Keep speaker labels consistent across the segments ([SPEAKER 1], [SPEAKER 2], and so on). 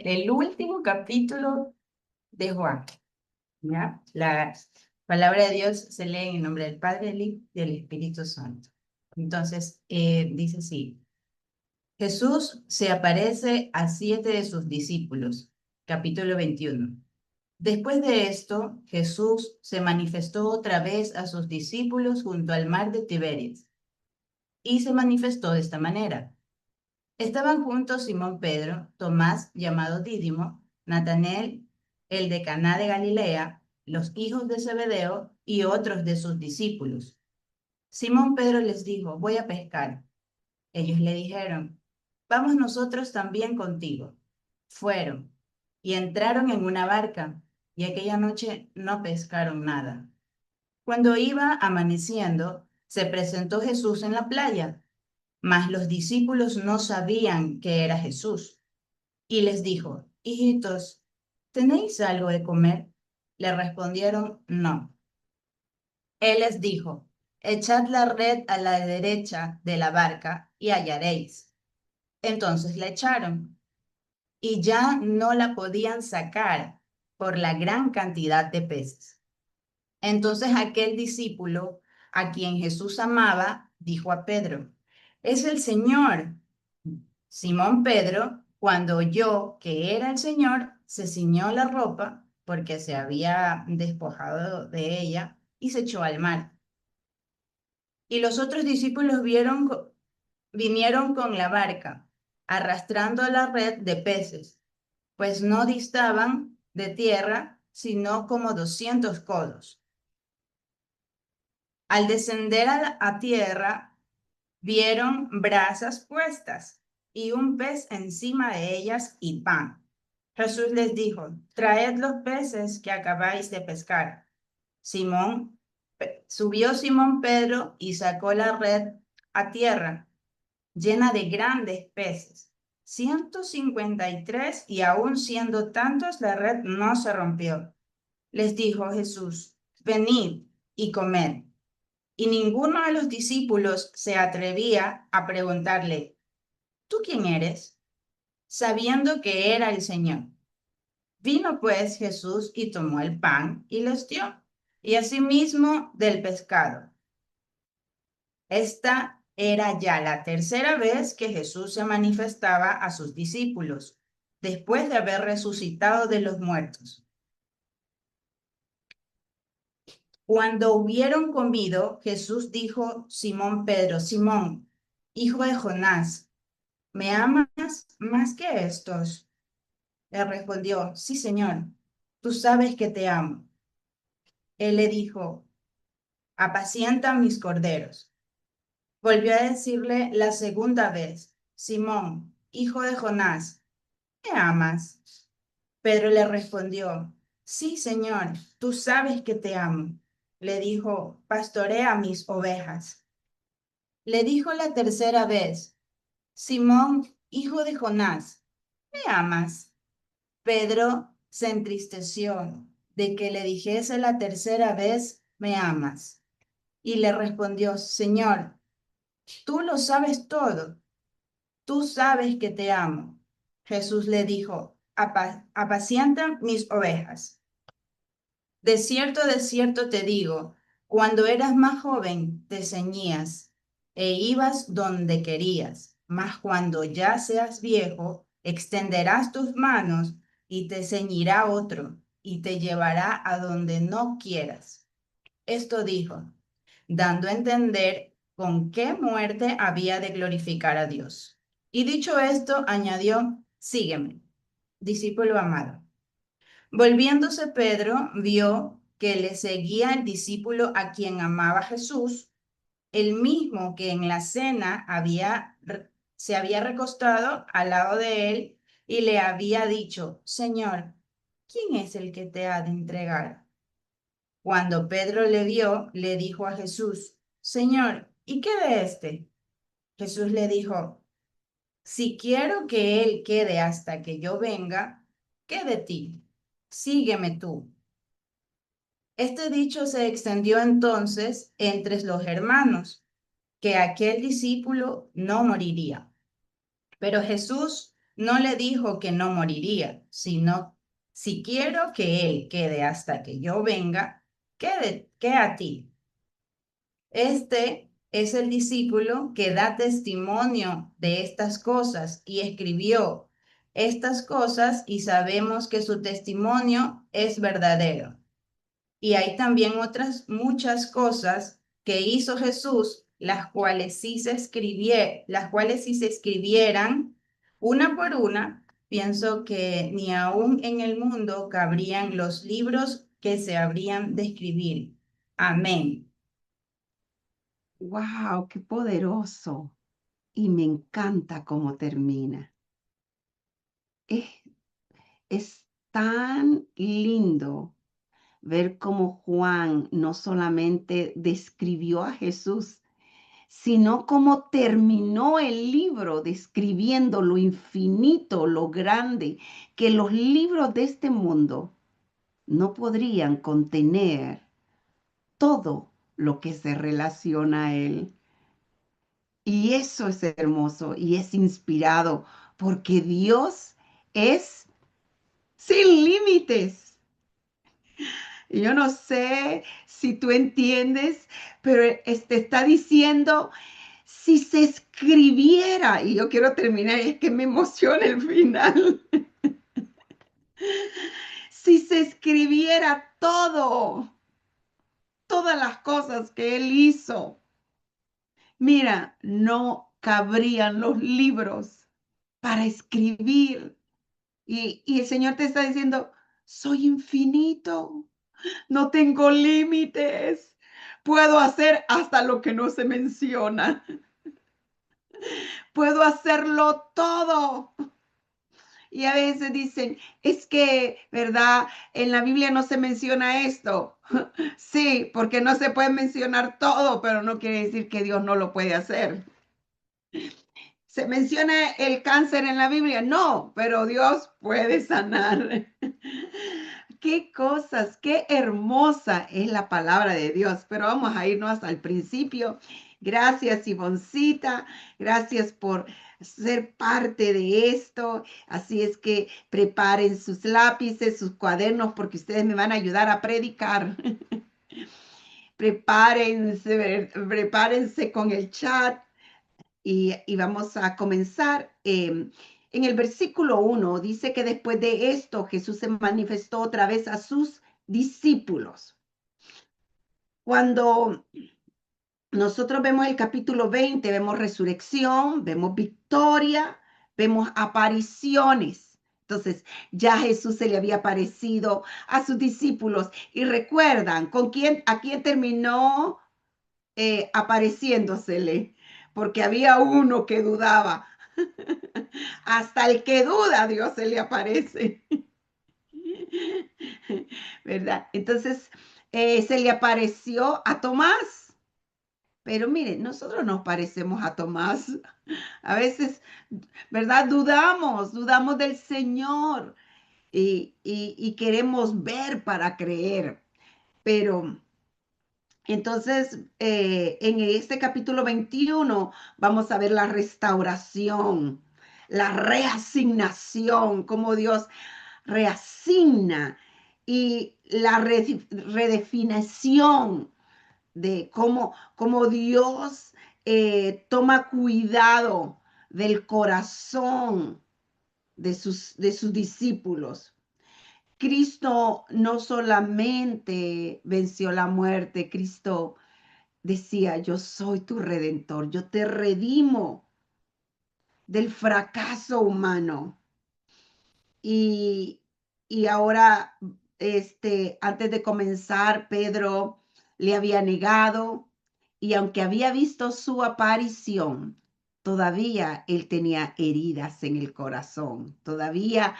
[SPEAKER 1] el último capítulo de Juan, ¿ya? La palabra de Dios se lee en el nombre del Padre, del Hijo y del Espíritu Santo. Entonces, dice así, Jesús se aparece a 7 de sus discípulos, capítulo 21. Después de esto, Jesús se manifestó otra vez a sus discípulos junto al mar de Tiberias, y se manifestó de esta manera. Estaban juntos Simón Pedro, Tomás, llamado Dídimo, Natanael, el de Caná de Galilea, los hijos de Zebedeo y otros de sus discípulos. Simón Pedro les dijo, voy a pescar. Ellos le dijeron, vamos nosotros también contigo. Fueron y entraron en una barca, y aquella noche no pescaron nada. Cuando iba amaneciendo, se presentó Jesús en la playa, mas los discípulos no sabían que era Jesús. Y les dijo, hijitos, ¿tenéis algo de comer? Le respondieron, no. Él les dijo, echad la red a la derecha de la barca y hallaréis. Entonces la echaron y ya no la podían sacar por la gran cantidad de peces. Entonces aquel discípulo a quien Jesús amaba dijo a Pedro, es el Señor. Simón Pedro, cuando oyó que era el Señor, se ciñó la ropa porque se había despojado de ella y se echó al mar. Y los otros discípulos vinieron con la barca, arrastrando la red de peces, pues no distaban de tierra, sino como 200 codos. Al descender a tierra, vieron brasas puestas y un pez encima de ellas y pan. Jesús les dijo, traed los peces que acabáis de pescar. Subió Simón Pedro y sacó la red a tierra, llena de grandes peces, 153, y aun siendo tantos, la red no se rompió. Les dijo Jesús, venid y comed. Y ninguno de los discípulos se atrevía a preguntarle, ¿tú quién eres? Sabiendo que era el Señor. Vino pues Jesús y tomó el pan y los dio, y asimismo del pescado. Esta era ya la tercera vez que Jesús se manifestaba a sus discípulos, después de haber resucitado de los muertos. Cuando hubieron comido, Jesús dijo, Simón Pedro, Simón, hijo de Jonás, ¿me amas más que estos? Le respondió, sí, Señor, tú sabes que te amo. Él le dijo, apacienta mis corderos. Volvió a decirle la segunda vez, Simón, hijo de Jonás, ¿me amas? Pedro le respondió, sí, Señor, tú sabes que te amo. Le dijo, pastorea mis ovejas. Le dijo la tercera vez, Simón, hijo de Jonás, ¿me amas? Pedro se entristeció de que le dijese la tercera vez, ¿me amas? Y le respondió, Señor, tú lo sabes todo, tú sabes que te amo. Jesús le dijo, apacienta mis ovejas. De cierto te digo, cuando eras más joven te ceñías e ibas donde querías, mas cuando ya seas viejo, extenderás tus manos y te ceñirá otro y te llevará a donde no quieras. Esto dijo, dando a entender con qué muerte había de glorificar a Dios. Y dicho esto, añadió, sígueme, discípulo amado. Volviéndose Pedro, vio que le seguía el discípulo a quien amaba Jesús, el mismo que en la cena se había recostado al lado de él y le había dicho, Señor, ¿quién es el que te ha de entregar? Cuando Pedro le vio, le dijo a Jesús, Señor, ¿y qué de este? Jesús le dijo, si quiero que él quede hasta que yo venga, ¿qué de ti? Sígueme tú. Este dicho se extendió entonces entre los hermanos, que aquel discípulo no moriría. Pero Jesús No le dijo que no moriría, sino si quiero que él quede hasta que yo venga, quede a ti. Este es el discípulo que da testimonio de estas cosas y escribió estas cosas y sabemos que su testimonio es verdadero. Y hay también otras muchas cosas que hizo Jesús, las cuales si se escribieran una por una, pienso que ni aún en el mundo cabrían los libros que se habrían de escribir. Amén.
[SPEAKER 2] ¡Wow! ¡Qué poderoso! Y me encanta cómo termina. Es, es tan lindo ver cómo Juan no solamente describió a Jesús, sino cómo terminó el libro describiendo lo infinito, lo grande, que los libros de este mundo no podrían contener todo lo que se relaciona a él. Y eso es hermoso y es inspirado porque Dios es sin límites. Y yo no sé si tú entiendes, pero está diciendo, si se escribiera, y yo quiero terminar, y es que me emociona el final, si se escribiera todo, todas las cosas que Él hizo, mira, no cabrían los libros para escribir. Y el Señor te está diciendo, soy infinito, no tengo límites, puedo hacer hasta lo que no se menciona, puedo hacerlo todo. Y a veces dicen, es que, ¿verdad? En la Biblia no se menciona esto. Sí, porque no se puede mencionar todo, pero no quiere decir que Dios no lo puede hacer. ¿Se menciona el cáncer en la Biblia? No, pero Dios puede sanar. Qué cosas, qué hermosa es la palabra de Dios. Pero vamos a irnos al principio. Gracias, Ivoncita. Gracias por ser parte de esto. Así es que preparen sus lápices, sus cuadernos, porque ustedes me van a ayudar a predicar. Prepárense con el chat y vamos a comenzar. En el versículo 1 dice que después de esto Jesús se manifestó otra vez a sus discípulos. Cuando nosotros vemos el capítulo 20, vemos resurrección, vemos victoria, vemos apariciones. Entonces, ya Jesús se le había aparecido a sus discípulos. Y recuerdan, ¿a quién terminó apareciéndosele? Porque había uno que dudaba. Hasta el que duda, Dios se le aparece. ¿Verdad? Entonces, se le apareció a Tomás. Pero miren, nosotros nos parecemos a Tomás. A veces, ¿verdad? Dudamos del Señor y queremos ver para creer. Pero entonces, en este capítulo 21 vamos a ver la restauración, la reasignación, cómo Dios reasigna y la redefinición de cómo Dios toma cuidado del corazón de sus discípulos. Cristo no solamente venció la muerte, Cristo decía, yo soy tu redentor, yo te redimo del fracaso humano. Y, y ahora, antes de comenzar, Pedro le había negado y aunque había visto su aparición, todavía él tenía heridas en el corazón, todavía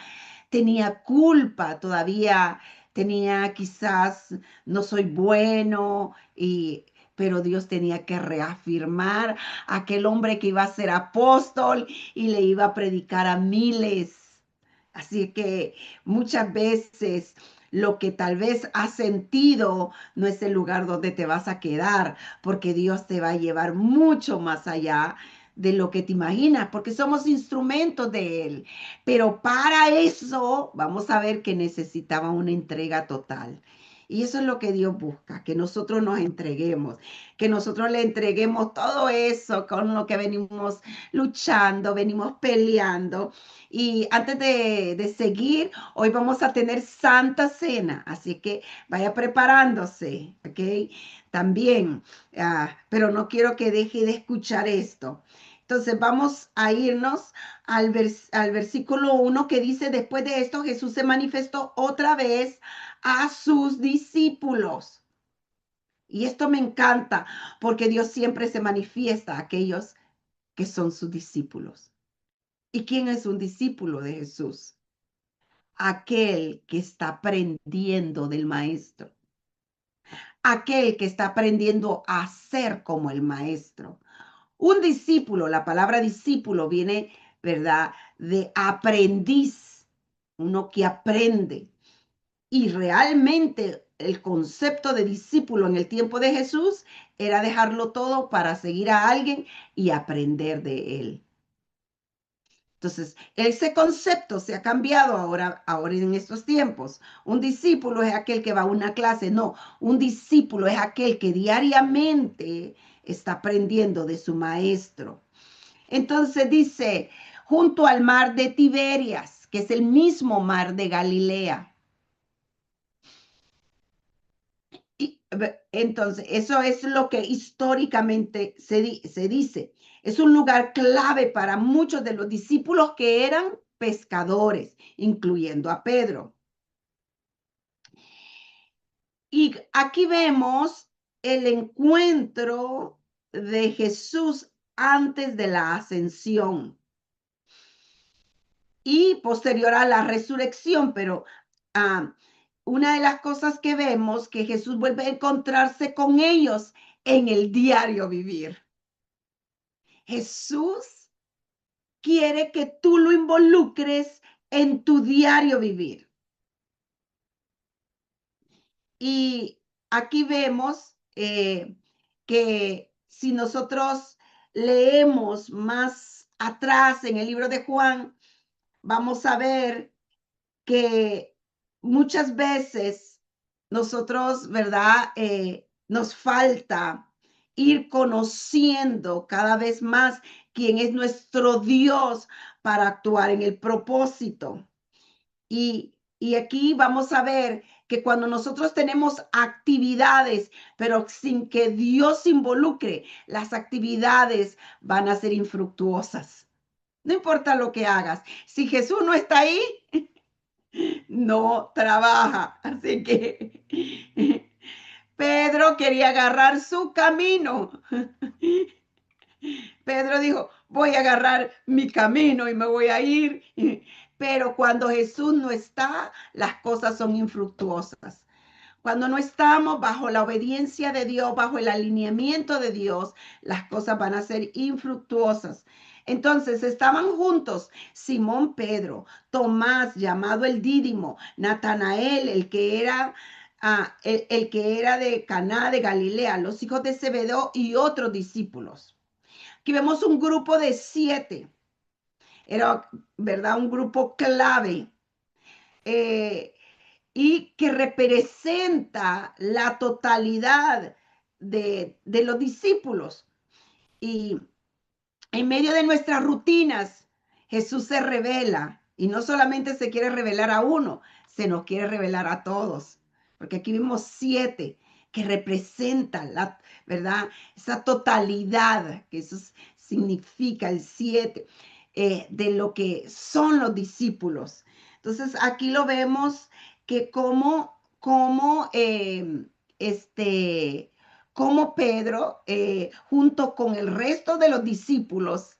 [SPEAKER 2] tenía culpa, todavía tenía quizás no soy bueno pero Dios tenía que reafirmar a aquel hombre que iba a ser apóstol y le iba a predicar a miles. Así que muchas veces lo que tal vez has sentido no es el lugar donde te vas a quedar, porque Dios te va a llevar mucho más allá de lo que te imaginas, porque somos instrumentos de Él. Pero para eso vamos a ver que necesitaba una entrega total. Y eso es lo que Dios busca, que nosotros nos entreguemos, que nosotros le entreguemos todo eso con lo que venimos luchando, venimos peleando. Y antes de seguir, hoy vamos a tener Santa Cena, así que vaya preparándose, ¿ok? También, pero no quiero que deje de escuchar esto. Entonces vamos a irnos al versículo 1 que dice, después de esto Jesús se manifestó otra vez a sus discípulos. Y esto me encanta porque Dios siempre se manifiesta a aquellos que son sus discípulos. ¿Y quién es un discípulo de Jesús? Aquel que está aprendiendo del maestro. Aquel que está aprendiendo a ser como el maestro. Un discípulo, la palabra discípulo viene, ¿verdad?, de aprendiz, uno que aprende. Y realmente el concepto de discípulo en el tiempo de Jesús era dejarlo todo para seguir a alguien y aprender de él. Entonces, ese concepto se ha cambiado ahora en estos tiempos. Un discípulo es aquel que va a una clase. No, un discípulo es aquel que diariamente está aprendiendo de su maestro. Entonces dice, junto al mar de Tiberias, que es el mismo mar de Galilea. Y, entonces, eso es lo que históricamente se dice. Es un lugar clave para muchos de los discípulos que eran pescadores, incluyendo a Pedro. Y aquí vemos el encuentro de Jesús antes de la ascensión y posterior a la resurrección, pero una de las cosas que vemos que Jesús vuelve a encontrarse con ellos en el diario vivir. Jesús quiere que tú lo involucres en tu diario vivir. Y aquí vemos que si nosotros leemos más atrás en el libro de Juan, vamos a ver que muchas veces nosotros, ¿verdad? Nos falta ir conociendo cada vez más quién es nuestro Dios para actuar en el propósito. Y aquí vamos a ver que cuando nosotros tenemos actividades, pero sin que Dios se involucre, las actividades van a ser infructuosas. No importa lo que hagas. Si Jesús no está ahí, no trabaja. Así que Pedro quería agarrar su camino. Pedro dijo, voy a agarrar mi camino y me voy a ir. Pero cuando Jesús no está, las cosas son infructuosas. Cuando no estamos bajo la obediencia de Dios, bajo el alineamiento de Dios, las cosas van a ser infructuosas. Entonces estaban juntos Simón Pedro, Tomás, llamado el Dídimo, Natanael, el que era de Caná de Galilea, los hijos de Zebedeo y otros discípulos. Aquí vemos un grupo de 7. Era, ¿verdad? Un grupo clave. Y que representa la totalidad de los discípulos. Y en medio de nuestras rutinas, Jesús se revela y no solamente se quiere revelar a uno, se nos quiere revelar a todos. Porque aquí vimos 7 que representan la, ¿verdad? Esa totalidad, que eso significa el 7, de lo que son los discípulos. Entonces aquí lo vemos que como Pedro, junto con el resto de los discípulos,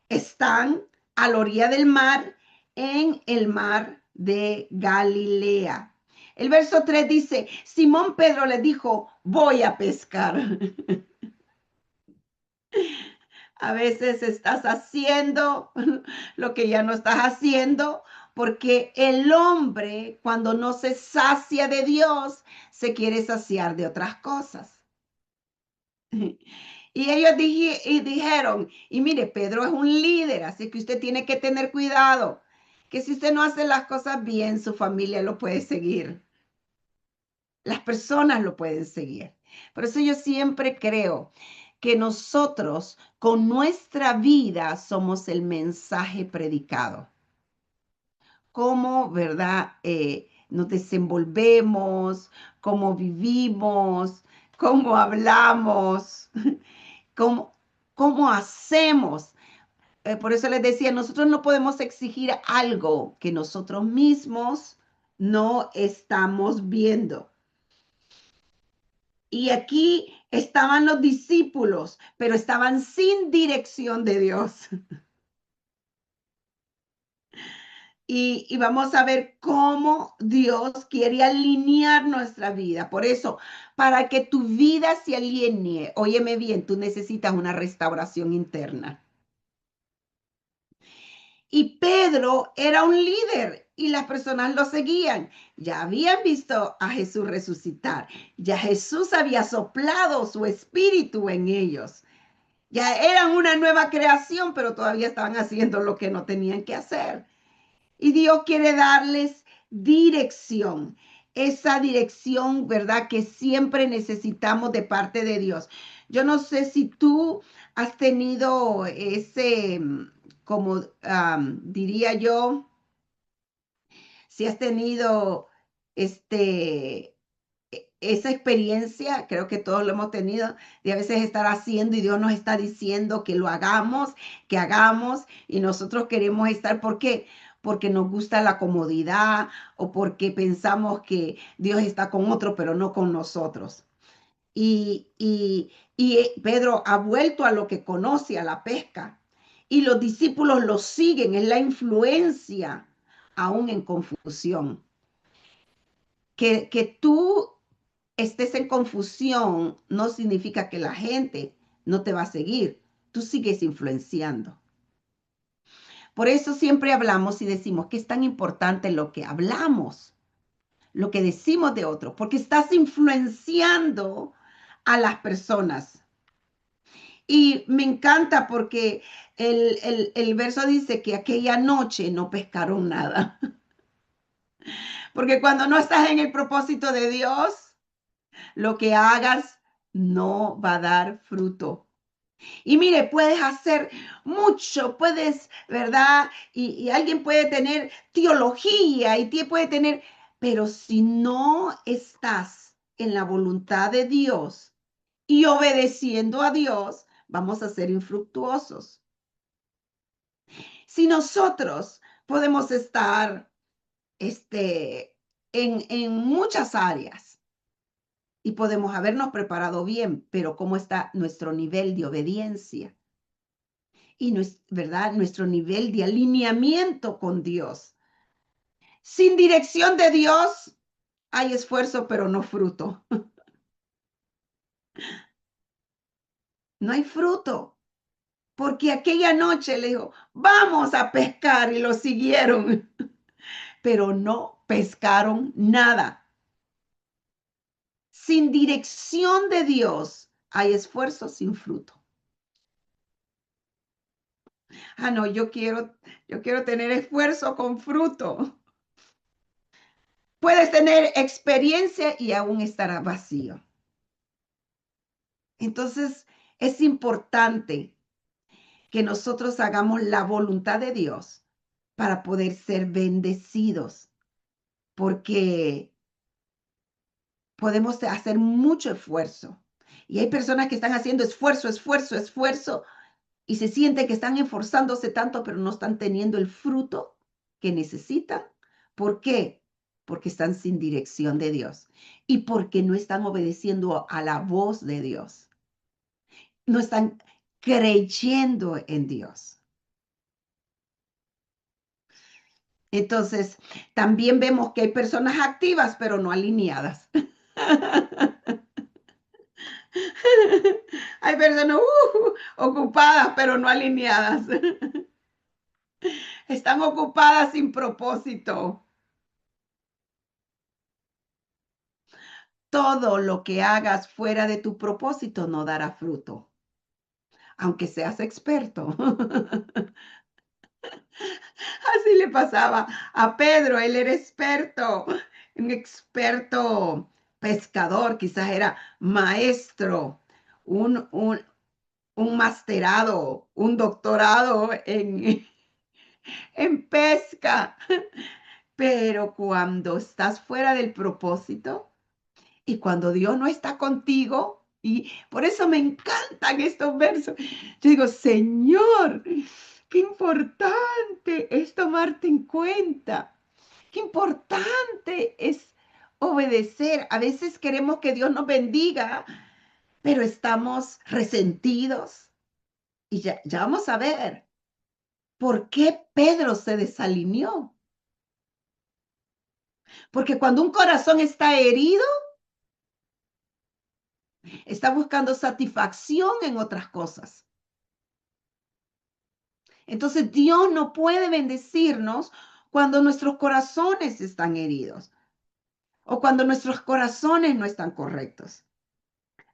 [SPEAKER 2] están a la orilla del mar, en el mar de Galilea. El verso 3 dice, Simón Pedro le dijo, voy a pescar. A veces estás haciendo lo que ya no estás haciendo, porque el hombre, cuando no se sacia de Dios, se quiere saciar de otras cosas. Y ellos dijeron, y mire, Pedro es un líder, así que usted tiene que tener cuidado, que si usted no hace las cosas bien, su familia lo puede seguir. Las personas lo pueden seguir. Por eso yo siempre creo que nosotros con nuestra vida somos el mensaje predicado. Cómo, ¿verdad? Nos desenvolvemos, cómo vivimos, cómo hablamos, cómo, cómo hacemos. Por eso les decía, nosotros no podemos exigir algo que nosotros mismos no estamos viendo. Y aquí estaban los discípulos, pero estaban sin dirección de Dios. Y vamos a ver cómo Dios quiere alinear nuestra vida. Por eso, para que tu vida se alinee, óyeme bien, tú necesitas una restauración interna. Y Pedro era un líder y las personas lo seguían. Ya habían visto a Jesús resucitar. Ya Jesús había soplado su espíritu en ellos. Ya eran una nueva creación, pero todavía estaban haciendo lo que no tenían que hacer. Y Dios quiere darles dirección. Esa dirección, ¿verdad? Que siempre necesitamos de parte de Dios. Yo no sé si tú has tenido ese, como diría yo, si has tenido esa experiencia, creo que todos lo hemos tenido, de a veces estar haciendo y Dios nos está diciendo que lo hagamos, que hagamos, y nosotros queremos estar, ¿por qué? Porque nos gusta la comodidad o porque pensamos que Dios está con otro, pero no con nosotros. Y Pedro ha vuelto a lo que conoce, a la pesca, y los discípulos lo siguen, es la influencia, aún en confusión. Que tú estés en confusión no significa que la gente no te va a seguir. Tú sigues influenciando. Por eso siempre hablamos y decimos que es tan importante lo que hablamos, lo que decimos de otro, porque estás influenciando a las personas. Y me encanta porque el verso dice que aquella noche no pescaron nada. Porque cuando no estás en el propósito de Dios, lo que hagas no va a dar fruto. Y mire, puedes hacer mucho, puedes, ¿verdad? Y alguien puede tener teología y puede tener, pero si no estás en la voluntad de Dios y obedeciendo a Dios, vamos a ser infructuosos. Si nosotros podemos estar en muchas áreas y podemos habernos preparado bien, pero ¿cómo está nuestro nivel de obediencia? Y ¿verdad? Nuestro nivel de alineamiento con Dios. Sin dirección de Dios hay esfuerzo, pero no fruto. No hay fruto. Porque aquella noche le dijo, vamos a pescar y lo siguieron, pero no pescaron nada. Sin dirección de Dios hay esfuerzo sin fruto. Ah, no, yo quiero tener esfuerzo con fruto. Puedes tener experiencia y aún estará vacío. Entonces, es importante que nosotros hagamos la voluntad de Dios para poder ser bendecidos, porque podemos hacer mucho esfuerzo. Y hay personas que están haciendo esfuerzo, esfuerzo, esfuerzo, y se sienten que están esforzándose tanto, pero no están teniendo el fruto que necesitan. ¿Por qué? Porque están sin dirección de Dios y porque no están obedeciendo a la voz de Dios. No están creyendo en Dios. Entonces, también vemos que hay personas activas, pero no alineadas. Hay personas ocupadas, pero no alineadas. Están ocupadas sin propósito. Todo lo que hagas fuera de tu propósito no dará fruto. aunque seas experto. Así le pasaba a Pedro, él era experto, un experto pescador, quizás era maestro, un, un, un masterado, un doctorado en pesca. Pero cuando estás fuera del propósito y cuando Dios no está contigo, y por eso me encantan estos versos, yo digo, Señor, qué importante es tomarte en cuenta. Qué importante es obedecer. A veces queremos que Dios nos bendiga, pero estamos resentidos. Y ya vamos a ver por qué Pedro se desalineó. Porque cuando un corazón está herido, está buscando satisfacción en otras cosas. Entonces Dios no puede bendecirnos cuando nuestros corazones están heridos o cuando nuestros corazones no están correctos.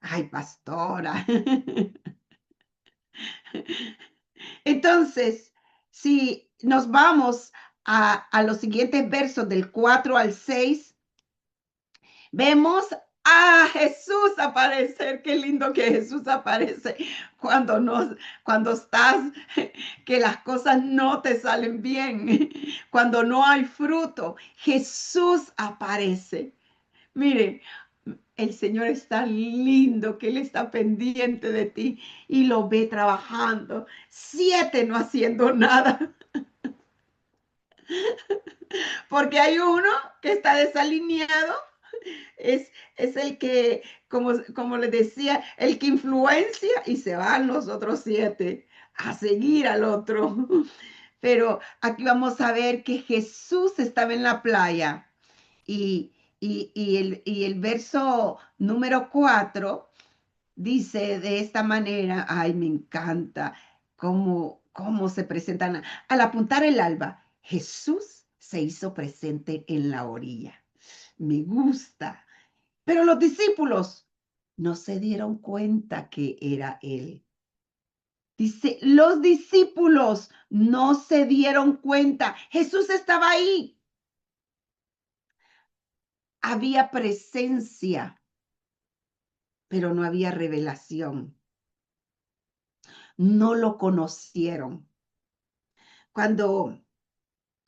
[SPEAKER 2] Ay, pastora. Entonces, si nos vamos a los siguientes versos del 4 al 6, vemos a Jesús aparecer. Qué lindo que Jesús aparece cuando, cuando estás, que las cosas no te salen bien, cuando no hay fruto. Jesús aparece. Mire, el Señor es tan lindo que Él está pendiente de ti y lo ve trabajando. 7 no haciendo nada, porque hay uno que está desalineado. Es el que, como les decía, el que influencia y se van los otros 7 a seguir al otro. Pero aquí vamos a ver que Jesús estaba en la playa y, y el verso número 4 dice de esta manera, ay, me encanta cómo se presentan. Al apuntar el alba, Jesús se hizo presente en la orilla. Me gusta. Pero los discípulos no se dieron cuenta que era él. Dice, los discípulos no se dieron cuenta. Jesús estaba ahí. Había presencia, pero no había revelación. No lo conocieron. Cuando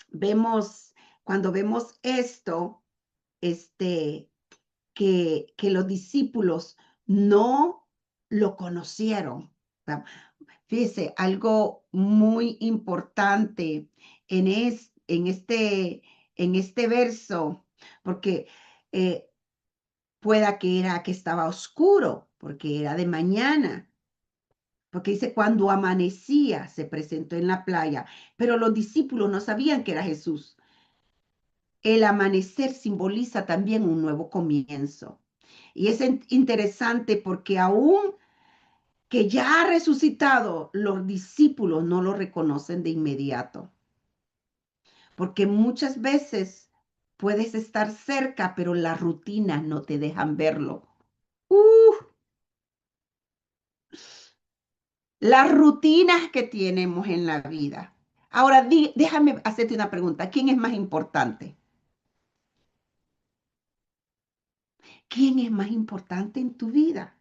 [SPEAKER 2] vemos, cuando vemos esto, que los discípulos no lo conocieron. Fíjese, algo muy importante en este verso, porque pueda que era que estaba oscuro, porque era de mañana, porque dice cuando amanecía se presentó en la playa, pero los discípulos no sabían que era Jesús. El amanecer simboliza también un nuevo comienzo. Y es interesante porque aún que ya ha resucitado, los discípulos no lo reconocen de inmediato. Porque muchas veces puedes estar cerca, pero las rutinas no te dejan verlo. Las rutinas que tenemos en la vida. Ahora, déjame hacerte una pregunta. ¿Quién es más importante? ¿Quién es más importante en tu vida?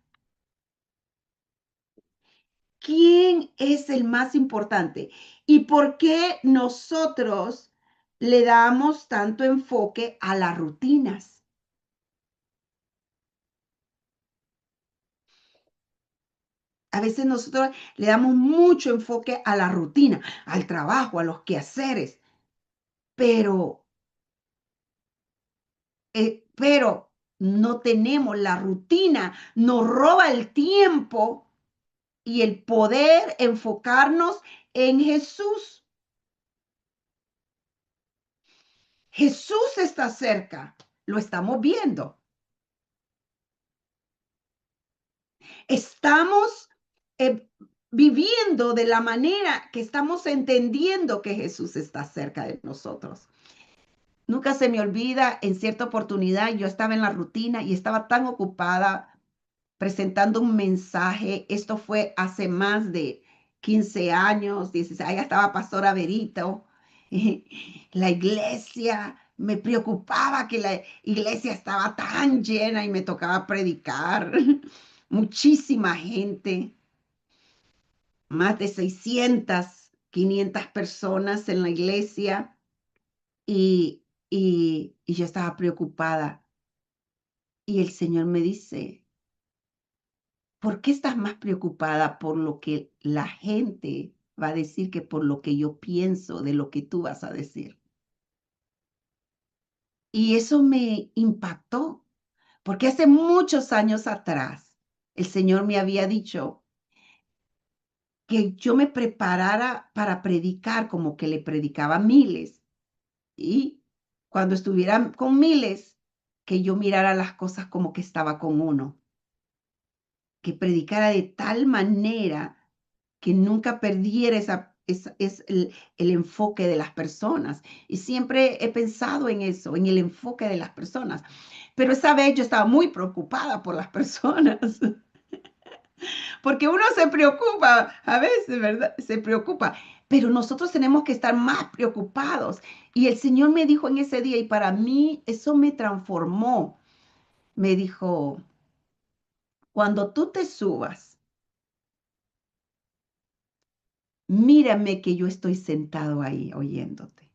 [SPEAKER 2] ¿Quién es el más importante? ¿Y por qué nosotros le damos tanto enfoque a las rutinas? A veces nosotros le damos mucho enfoque a la rutina, al trabajo, a los quehaceres, pero, pero no tenemos la rutina, nos roba el tiempo y el poder enfocarnos en Jesús. Jesús está cerca, lo estamos viendo. Estamos viviendo de la manera que estamos entendiendo que Jesús está cerca de nosotros. Nunca se me olvida, en cierta oportunidad yo estaba en la rutina y estaba tan ocupada presentando un mensaje. Esto fue hace más de 15 años, 16, allá estaba Pastora Berito. La iglesia, me preocupaba que la iglesia estaba tan llena y me tocaba predicar. Muchísima gente, más de 600, 500 personas en la iglesia y yo estaba preocupada. Y el Señor me dice, ¿por qué estás más preocupada por lo que la gente va a decir que por lo que yo pienso de lo que tú vas a decir? Y eso me impactó, porque hace muchos años atrás el Señor me había dicho que yo me preparara para predicar como que le predicaba a miles. Y cuando estuviera con miles, que yo mirara las cosas como que estaba con uno, que predicara de tal manera que nunca perdiera el enfoque de las personas. Y siempre he pensado en eso, en el enfoque de las personas. Pero esa vez yo estaba muy preocupada por las personas, porque uno se preocupa, a veces, ¿verdad? Se preocupa, pero nosotros tenemos que estar más preocupados. Y el Señor me dijo en ese día, y para mí eso me transformó, me dijo, cuando tú te subas, mírame que yo estoy sentado ahí oyéndote.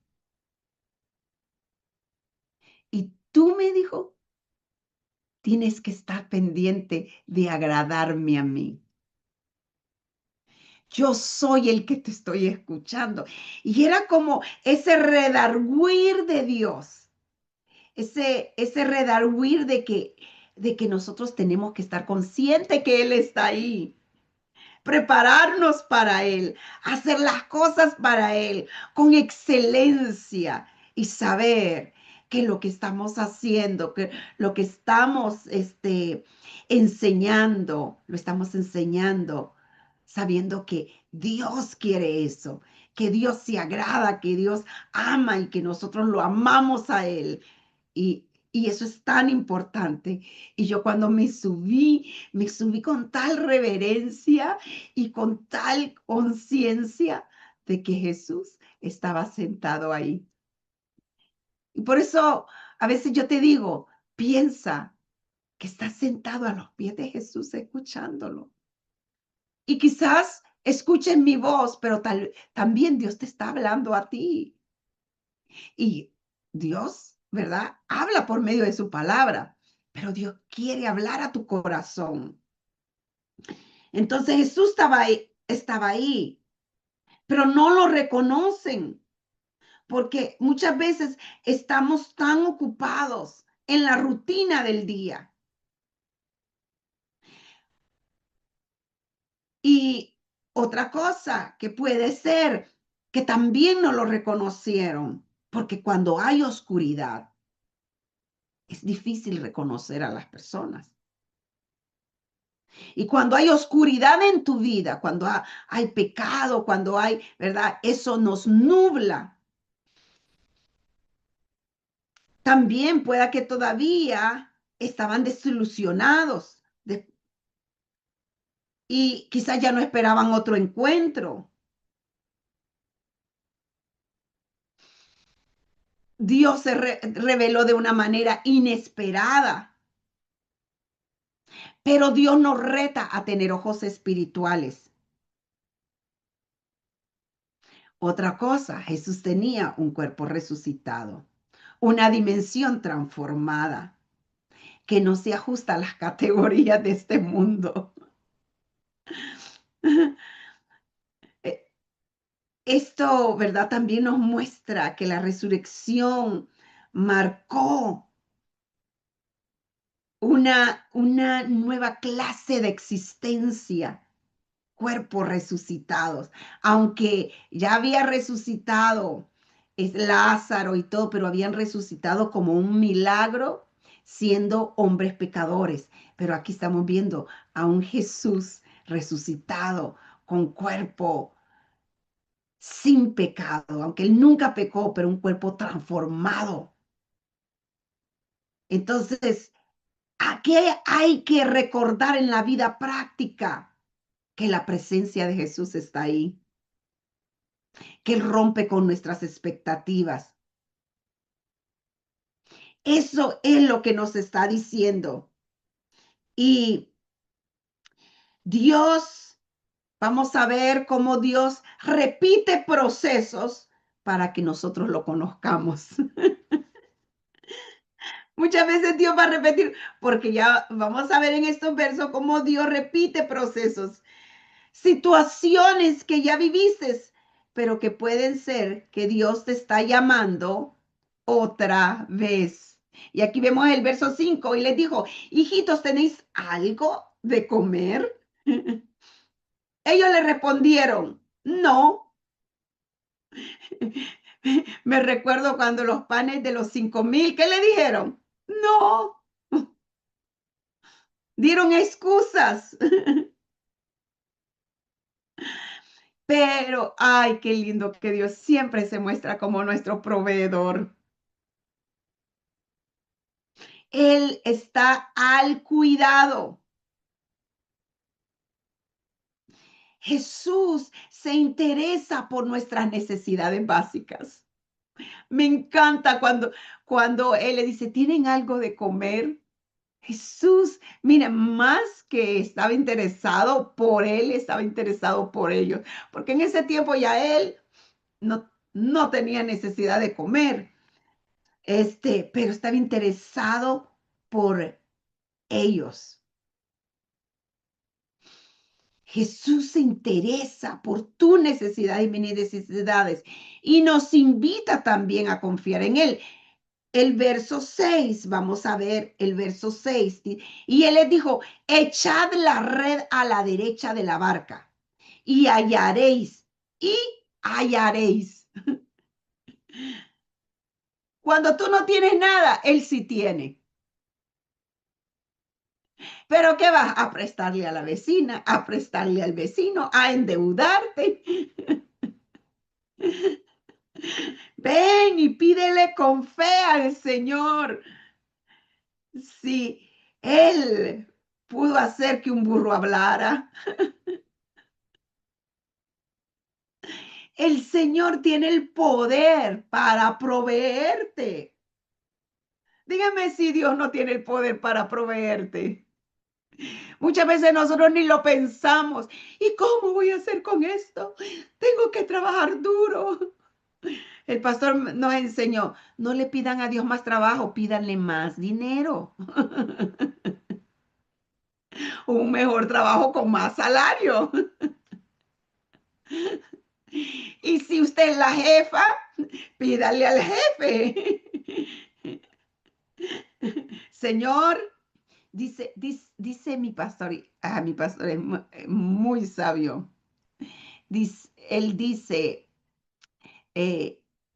[SPEAKER 2] Y tú me dijo, tienes que estar pendiente de agradarme a mí. Yo soy el que te estoy escuchando. Y era como ese redarguir de Dios, ese redarguir de que nosotros tenemos que estar conscientes que Él está ahí, prepararnos para Él, hacer las cosas para Él con excelencia y saber que lo que estamos haciendo, que lo que estamos enseñando, lo estamos enseñando sabiendo que Dios quiere eso, que Dios se agrada, que Dios ama y que nosotros lo amamos a Él. Y eso es tan importante. Y yo cuando me subí con tal reverencia y con tal conciencia de que Jesús estaba sentado ahí. Y por eso a veces yo te digo, piensa que estás sentado a los pies de Jesús escuchándolo. Y quizás escuchen mi voz, pero también Dios te está hablando a ti. Y Dios, ¿verdad? Habla por medio de su palabra, pero Dios quiere hablar a tu corazón. Entonces Jesús estaba ahí, pero no lo reconocen porque muchas veces estamos tan ocupados en la rutina del día. Y otra cosa que puede ser que también no lo reconocieron, porque cuando hay oscuridad, es difícil reconocer a las personas. Y cuando hay oscuridad en tu vida, cuando hay pecado, cuando hay, ¿verdad? Eso nos nubla. También pueda que todavía estaban desilusionados y quizás ya no esperaban otro encuentro. Dios se reveló de una manera inesperada, pero Dios nos reta a tener ojos espirituales. Otra cosa, Jesús tenía un cuerpo resucitado, una dimensión transformada que no se ajusta a las categorías de este mundo. Esto, ¿verdad? También nos muestra que la resurrección marcó una nueva clase de existencia, cuerpos resucitados, aunque ya había resucitado es Lázaro y todo, pero habían resucitado como un milagro siendo hombres pecadores. Pero aquí estamos viendo a un Jesús resucitado con cuerpo sin pecado, aunque él nunca pecó, pero un cuerpo transformado. Entonces, ¿A qué hay que recordar en la vida práctica? Que la presencia de Jesús está ahí, que Él rompe con nuestras expectativas. Eso es lo que nos está diciendo. Y Dios, vamos a ver cómo Dios repite procesos para que nosotros lo conozcamos. Muchas veces Dios va a repetir, porque ya vamos a ver en estos versos cómo Dios repite procesos, situaciones que ya viviste, pero que pueden ser que Dios te está llamando otra vez. Y aquí vemos el verso 5 y les dijo, hijitos, ¿tenéis algo de comer? Ellos le respondieron, no. Me recuerdo cuando los panes de los 5,000, ¿qué le dijeron? No, dieron excusas. Pero, ay, qué lindo que Dios siempre se muestra como nuestro proveedor. Él está al cuidado. Jesús se interesa por nuestras necesidades básicas. Me encanta cuando Él le dice, ¿tienen algo de comer? Jesús, mira, más que estaba interesado por Él, estaba interesado por ellos, porque en ese tiempo ya Él no tenía necesidad de comer, pero estaba interesado por ellos. Jesús se interesa por tu necesidad y mis necesidades y nos invita también a confiar en Él. El verso 6, vamos a ver el verso 6. Y Él les dijo, echad la red a la derecha de la barca y hallaréis, y hallaréis. Cuando tú no tienes nada, Él sí tiene. Pero ¿qué vas a prestarle a la vecina, a prestarle al vecino, a endeudarte? Ven y pídele con fe al Señor. Si Él pudo hacer que un burro hablara, el Señor tiene el poder para proveerte. Dígame si Dios no tiene el poder para proveerte. Muchas veces nosotros ni lo pensamos. ¿Y cómo voy a hacer con esto? Tengo que trabajar duro. El pastor nos enseñó, no le pidan a Dios más trabajo, pídanle más dinero. Un mejor trabajo con más salario. Y si usted es la jefa, pídale al jefe. Señor, dice mi pastor es muy sabio. Él dice,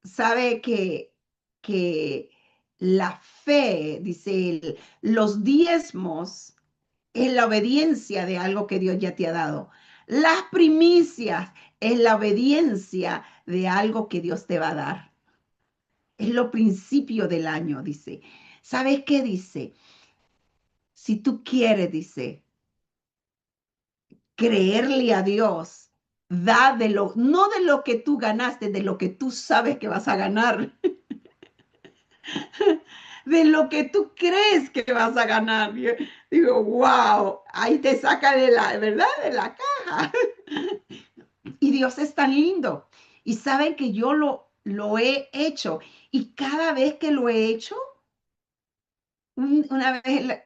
[SPEAKER 2] sabe que la fe, dice él, los diezmos es la obediencia de algo que Dios ya te ha dado. Las primicias es la obediencia de algo que Dios te va a dar. Es lo principio del año, dice. ¿Sabes qué dice? Si tú quieres, dice, creerle a Dios, da no de lo que tú ganaste, de lo que tú sabes que vas a ganar. De lo que tú crees que vas a ganar. Yo digo, wow, ahí te saca de la, ¿verdad? De la caja. Y Dios es tan lindo. Y saben que yo lo he hecho. Y cada vez que lo he hecho, una vez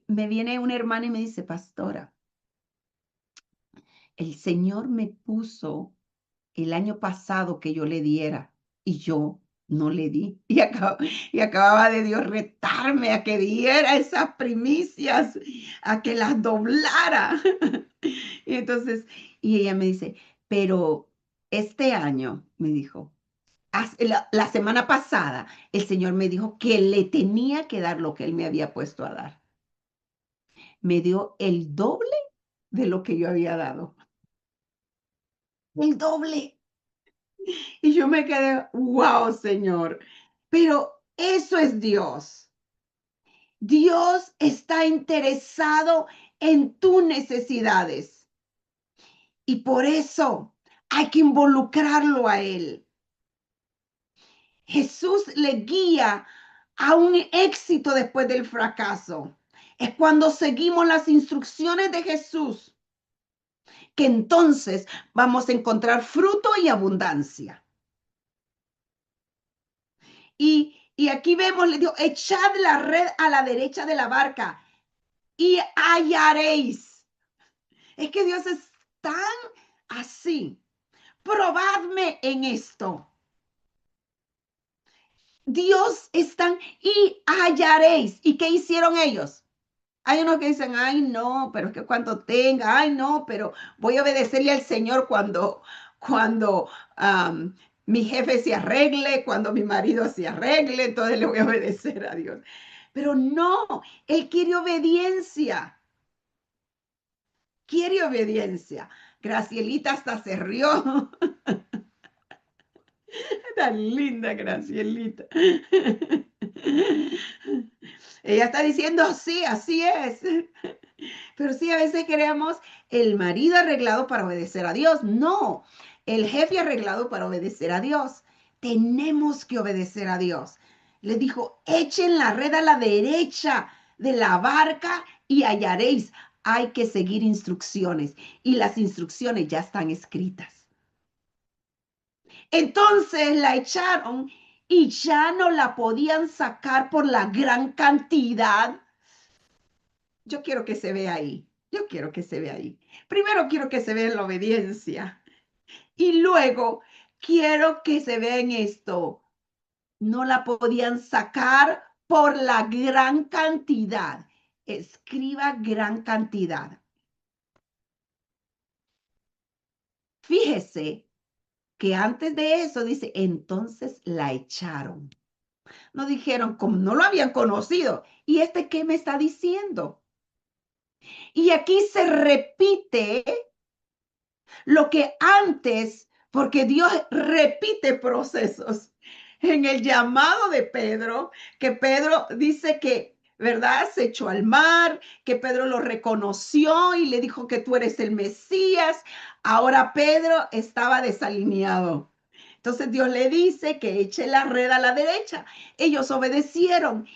[SPEAKER 2] me viene una hermana y me dice, pastora, el Señor me puso el año pasado que yo le diera y yo no le di. Y acababa de Dios retarme a que diera esas primicias, a que las doblara. Y entonces, y ella me dice, pero este año, me dijo, la semana pasada, el Señor me dijo que le tenía que dar lo que Él me había puesto a dar. Me dio el doble de lo que yo había dado. El doble. Y yo me quedé, wow, Señor. Pero eso es Dios. Dios está interesado en tus necesidades y por eso hay que involucrarlo a Él. Jesús le guía a un éxito después del fracaso. Es cuando seguimos las instrucciones de Jesús que entonces vamos a encontrar fruto y abundancia. Y aquí vemos, le digo, echad la red a la derecha de la barca y hallaréis. Es que Dios es tan así. Probadme en esto. Dios es tan y hallaréis. ¿Y qué hicieron ellos? Hay unos que dicen, ay, no, pero es que cuando tenga, ay, no, pero voy a obedecerle al Señor cuando mi jefe se arregle, cuando mi marido se arregle, entonces le voy a obedecer a Dios. Pero no, Él quiere obediencia. Quiere obediencia. Gracielita hasta se rió. Tan linda, Gracielita. Ella está diciendo, sí, así es. Pero sí, a veces queremos el marido arreglado para obedecer a Dios. No, el jefe arreglado para obedecer a Dios. Tenemos que obedecer a Dios. Les dijo, echen la red a la derecha de la barca y hallaréis. Hay que seguir instrucciones y las instrucciones ya están escritas. Entonces la echaron y ya no la podían sacar por la gran cantidad. Yo quiero que se vea ahí. Yo quiero que se vea ahí. Primero quiero que se vea en la obediencia y luego quiero que se vea en esto. No la podían sacar por la gran cantidad. Escriba gran cantidad. Fíjese que antes de eso dice, entonces la echaron. No dijeron, como no lo habían conocido. ¿Y este qué me está diciendo? Y aquí se repite lo que antes, porque Dios repite procesos. En el llamado de Pedro, que Pedro dice que, ¿verdad? Se echó al mar, que Pedro lo reconoció y le dijo que tú eres el Mesías. Ahora Pedro estaba desalineado. Entonces Dios le dice que eche la red a la derecha. Ellos obedecieron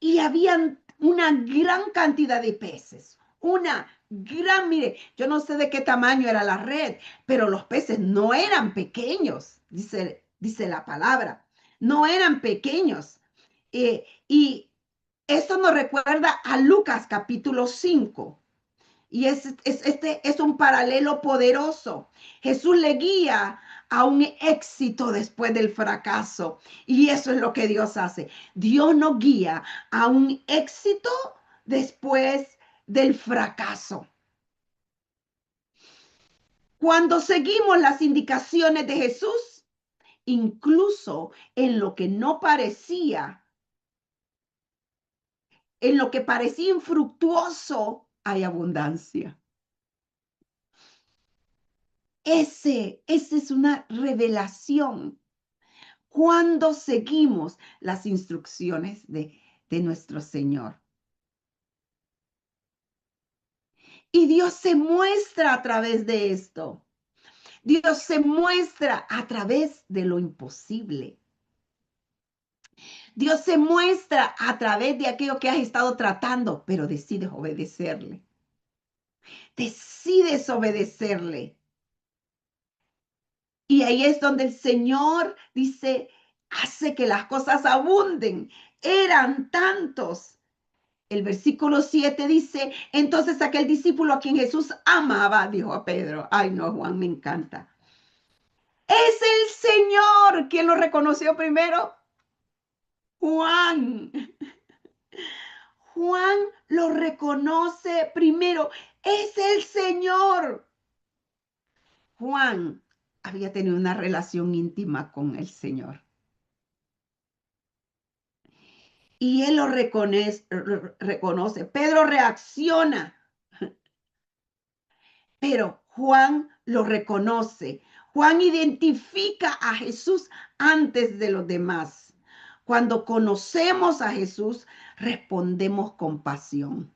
[SPEAKER 2] y habían una gran cantidad de peces, una gran, mire, yo no sé de qué tamaño era la red, pero los peces no eran pequeños, dice la palabra, no eran pequeños. Y esto nos recuerda a Lucas capítulo 5. Y este es un paralelo poderoso. Jesús le guía a un éxito después del fracaso. Y eso es lo que Dios hace. Dios nos guía a un éxito después del fracaso. Cuando seguimos las indicaciones de Jesús, incluso en lo que no parecía, en lo que parecía infructuoso, hay abundancia. Esa es una revelación cuando seguimos las instrucciones de nuestro Señor. Y Dios se muestra a través de esto. Dios se muestra a través de lo imposible. Dios se muestra a través de aquello que has estado tratando, pero decides obedecerle. Decides obedecerle. Y ahí es donde el Señor dice, hace que las cosas abunden. Eran tantos. El versículo 7 dice, entonces aquel discípulo a quien Jesús amaba, dijo a Pedro, ay no, Juan, me encanta. Es el Señor quien lo reconoció primero. Juan. Juan lo reconoce primero. Es el Señor. Juan había tenido una relación íntima con el Señor. Y él lo reconoce. Pedro reacciona, pero Juan lo reconoce. Juan identifica a Jesús antes de los demás. Cuando conocemos a Jesús, respondemos con pasión.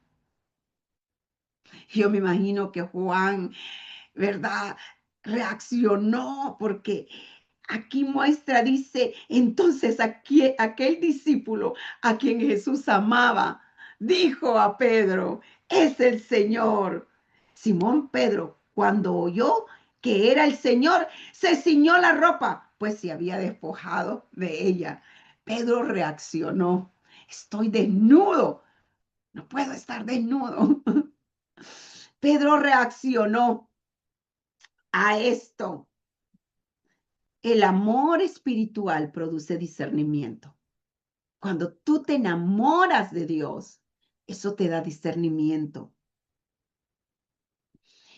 [SPEAKER 2] Yo me imagino que Juan, ¿verdad? Reaccionó porque aquí muestra, dice, entonces aquí, aquel discípulo a quien Jesús amaba, dijo a Pedro, es el Señor. Simón Pedro, cuando oyó que era el Señor, se ciñó la ropa, pues se había despojado de ella. Pedro reaccionó, estoy desnudo, no puedo estar desnudo. Pedro reaccionó a esto. El amor espiritual produce discernimiento. Cuando tú te enamoras de Dios, eso te da discernimiento.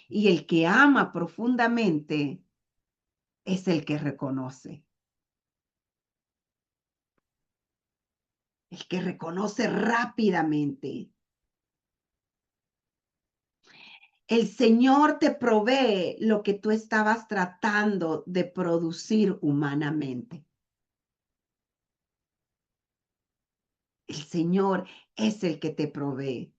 [SPEAKER 2] Y el que ama profundamente es el que reconoce. El que reconoce rápidamente. El Señor te provee lo que tú estabas tratando de producir humanamente. El Señor es el que te provee.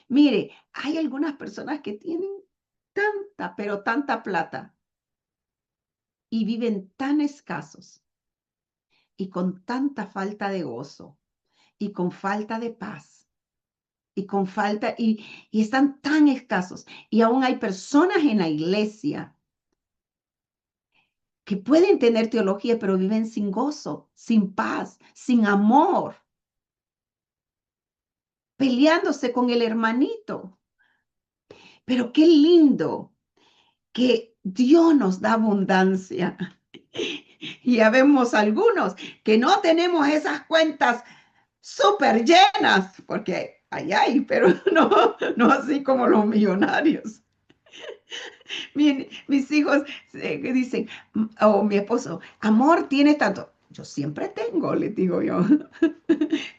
[SPEAKER 2] Mire, hay algunas personas que tienen tanta, pero tanta plata y viven tan escasos y con tanta falta de gozo y con falta de paz y con falta y están tan escasos. Y aún hay personas en la iglesia que pueden tener teología, pero viven sin gozo, sin paz, sin amor, peleándose con el hermanito. Pero qué lindo que Dios nos da abundancia. Y ya vemos algunos que no tenemos esas cuentas súper llenas, porque hay, pero no así como los millonarios. Mis hijos dicen, o mi esposo, amor, tiene tanto. Yo siempre tengo, les digo yo.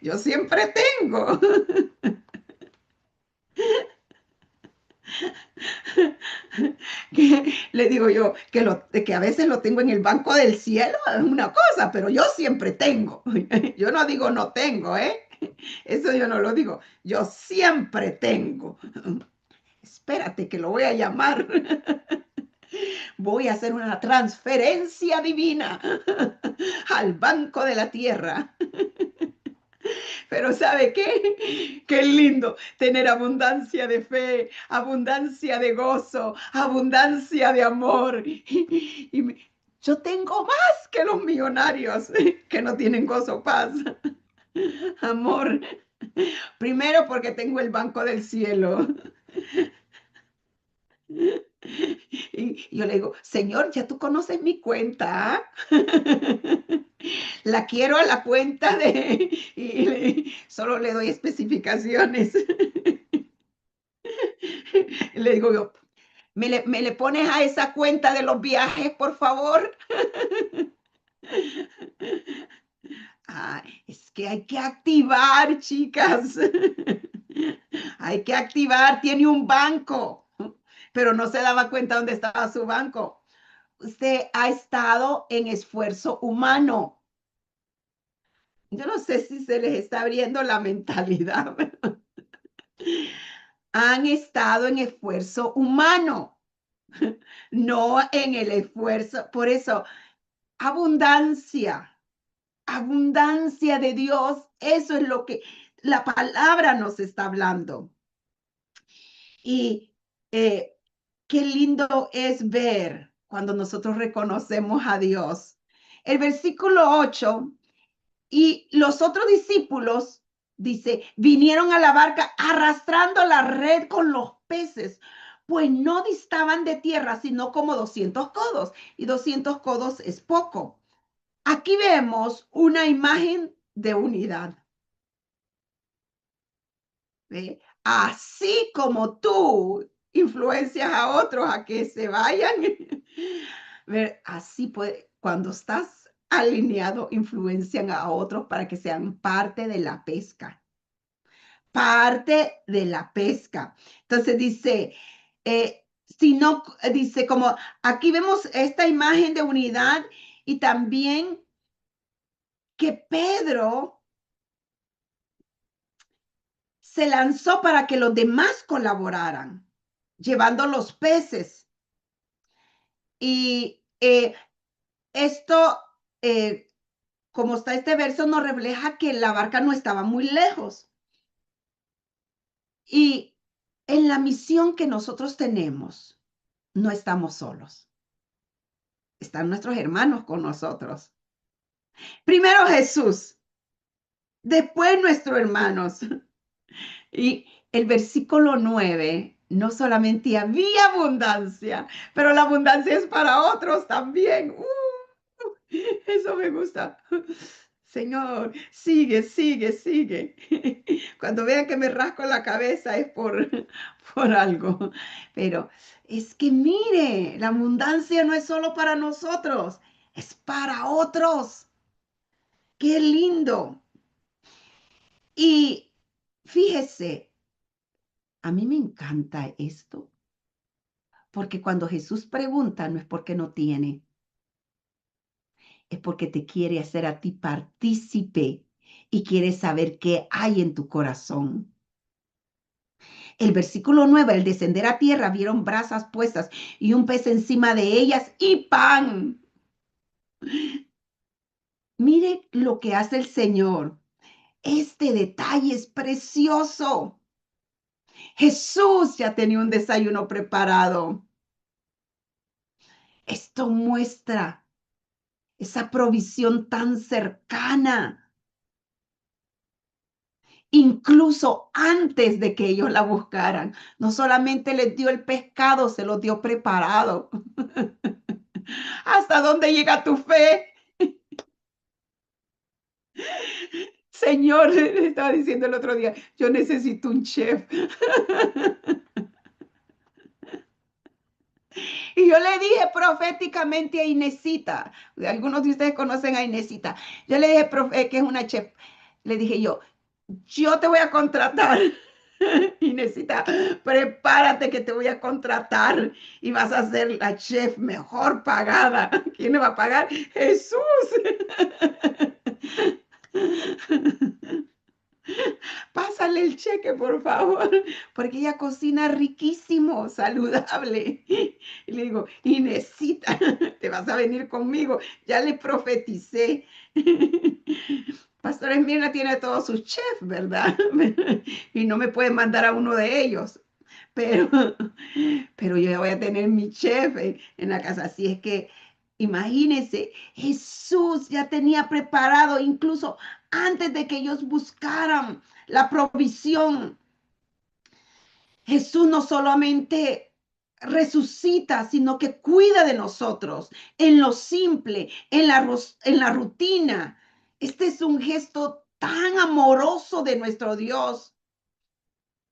[SPEAKER 2] Yo siempre tengo. Le digo yo que a veces lo tengo en el banco del cielo, es una cosa, pero yo siempre tengo. Yo no digo no tengo, ¿eh? Eso yo no lo digo. Yo siempre tengo. Espérate que lo voy a llamar. Voy a hacer una transferencia divina al banco de la tierra. Pero ¿sabe qué? Qué lindo tener abundancia de fe, abundancia de gozo, abundancia de amor. Yo tengo más que los millonarios que no tienen gozo, paz, amor. Primero porque tengo el banco del cielo. Y yo le digo, Señor, ya tú conoces mi cuenta. La quiero a la cuenta de... Y solo le doy especificaciones. Le digo yo, ¿me le pones a esa cuenta de los viajes, por favor? Ah, es que hay que activar, chicas. Hay que activar, tiene un banco, pero no se daba cuenta dónde estaba su banco. Usted ha estado en esfuerzo humano. Yo no sé si se les está abriendo la mentalidad. Han estado en esfuerzo humano, no en el esfuerzo. Por eso, abundancia, abundancia de Dios, eso es lo que la palabra nos está hablando. Y qué lindo es ver cuando nosotros reconocemos a Dios. El versículo 8, y los otros discípulos, dice, vinieron a la barca arrastrando la red con los peces, pues no distaban de tierra, sino como 200 codos, y 200 codos es poco. Aquí vemos una imagen de unidad. ¿Ve? Así como tú influencias a otros a que se vayan, así puede, cuando estás alineado, influencian a otros para que sean parte de la pesca. Parte de la pesca. Entonces dice, si no, dice como, aquí vemos esta imagen de unidad y también que Pedro se lanzó para que los demás colaboraran, llevando los peces. Y esto, como está este verso, nos refleja que la barca no estaba muy lejos. Y en la misión que nosotros tenemos, no estamos solos. Están nuestros hermanos con nosotros. Primero Jesús, después nuestros hermanos. Y el versículo 9, no solamente había abundancia, pero la abundancia es para otros también. Eso me gusta. Señor, sigue, sigue, sigue. Cuando vean que me rasco la cabeza es por algo. Pero es que mire, la abundancia no es solo para nosotros, es para otros. Qué lindo. Y fíjese, a mí me encanta esto, porque cuando Jesús pregunta no es porque no tiene, es porque te quiere hacer a ti partícipe y quiere saber qué hay en tu corazón. El versículo 9, al descender a tierra, vieron brasas puestas y un pez encima de ellas y pan. Mire lo que hace el Señor. Este detalle es precioso. Jesús ya tenía un desayuno preparado. Esto muestra esa provisión tan cercana, incluso antes de que ellos la buscaran. No solamente les dio el pescado, se lo dio preparado. ¿Hasta dónde llega tu fe? Señor, estaba diciendo el otro día, yo necesito un chef. Y yo le dije proféticamente a Inesita, algunos de ustedes conocen a Inesita, yo le dije que es una chef, le dije yo te voy a contratar. Inesita, prepárate que te voy a contratar y vas a ser la chef mejor pagada. ¿Quién me va a pagar? Jesús. Pásale el cheque, por favor, porque ella cocina riquísimo, saludable. Y le digo, Inesita, te vas a venir conmigo. Ya le profeticé. Pastora Esmirna tiene todos sus chefs, ¿verdad? Y no me puede mandar a uno de ellos. Pero, pero yo ya voy a tener mi chef en la casa. Así es que imagínense, Jesús ya tenía preparado incluso antes de que ellos buscaran la provisión. Jesús no solamente resucita, sino que cuida de nosotros en lo simple, en la rutina. Este es un gesto tan amoroso de nuestro Dios.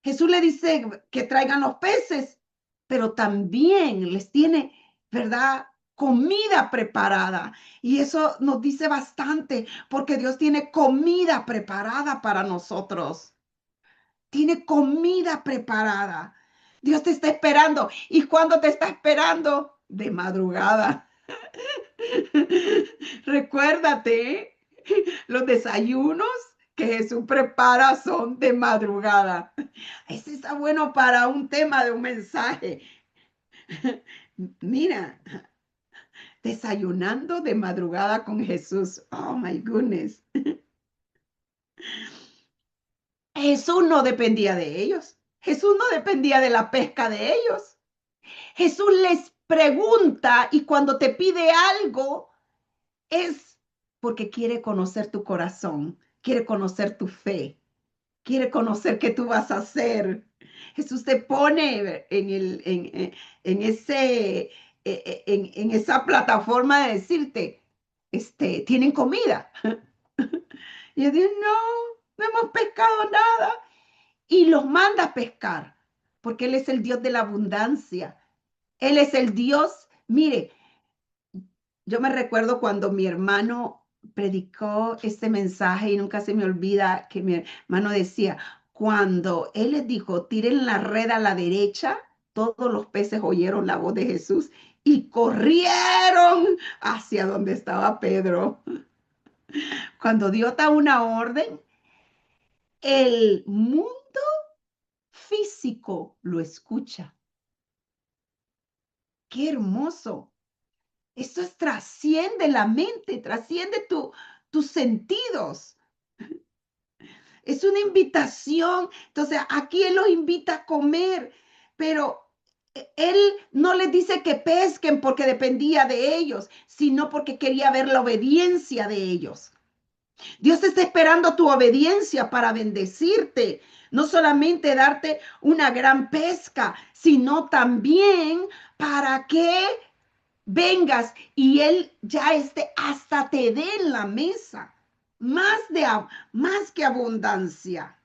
[SPEAKER 2] Jesús le dice que traigan los peces, pero también les tiene, ¿verdad? Comida preparada. Y eso nos dice bastante, porque Dios tiene comida preparada para nosotros. Tiene comida preparada. Dios te está esperando. ¿Y cuándo te está esperando? De madrugada. Recuérdate, los desayunos que Jesús prepara son de madrugada. Ese está bueno para un tema de un mensaje. Mira, desayunando de madrugada con Jesús. Oh, my goodness. Jesús no dependía de ellos. Jesús no dependía de la pesca de ellos. Jesús les pregunta y cuando te pide algo es porque quiere conocer tu corazón, quiere conocer tu fe, quiere conocer qué tú vas a hacer. Jesús te pone en esa plataforma de decirte, tienen comida. Y yo digo, no hemos pescado nada. Y los manda a pescar, porque Él es el Dios de la abundancia. Él es el Dios. Mire, yo me recuerdo cuando mi hermano predicó este mensaje y nunca se me olvida que mi hermano decía, cuando él les dijo, tiren la red a la derecha, todos los peces oyeron la voz de Jesús y corrieron hacia donde estaba Pedro. Cuando Dios da una orden, el mundo físico lo escucha. ¡Qué hermoso! Esto trasciende la mente, trasciende tus sentidos. Es una invitación. Entonces, aquí Él los invita a comer, pero Él no les dice que pesquen porque dependía de ellos, sino porque quería ver la obediencia de ellos. Dios está esperando tu obediencia para bendecirte, no solamente darte una gran pesca, sino también para que vengas y Él ya esté, hasta te dé en la mesa, más, de, más que abundancia.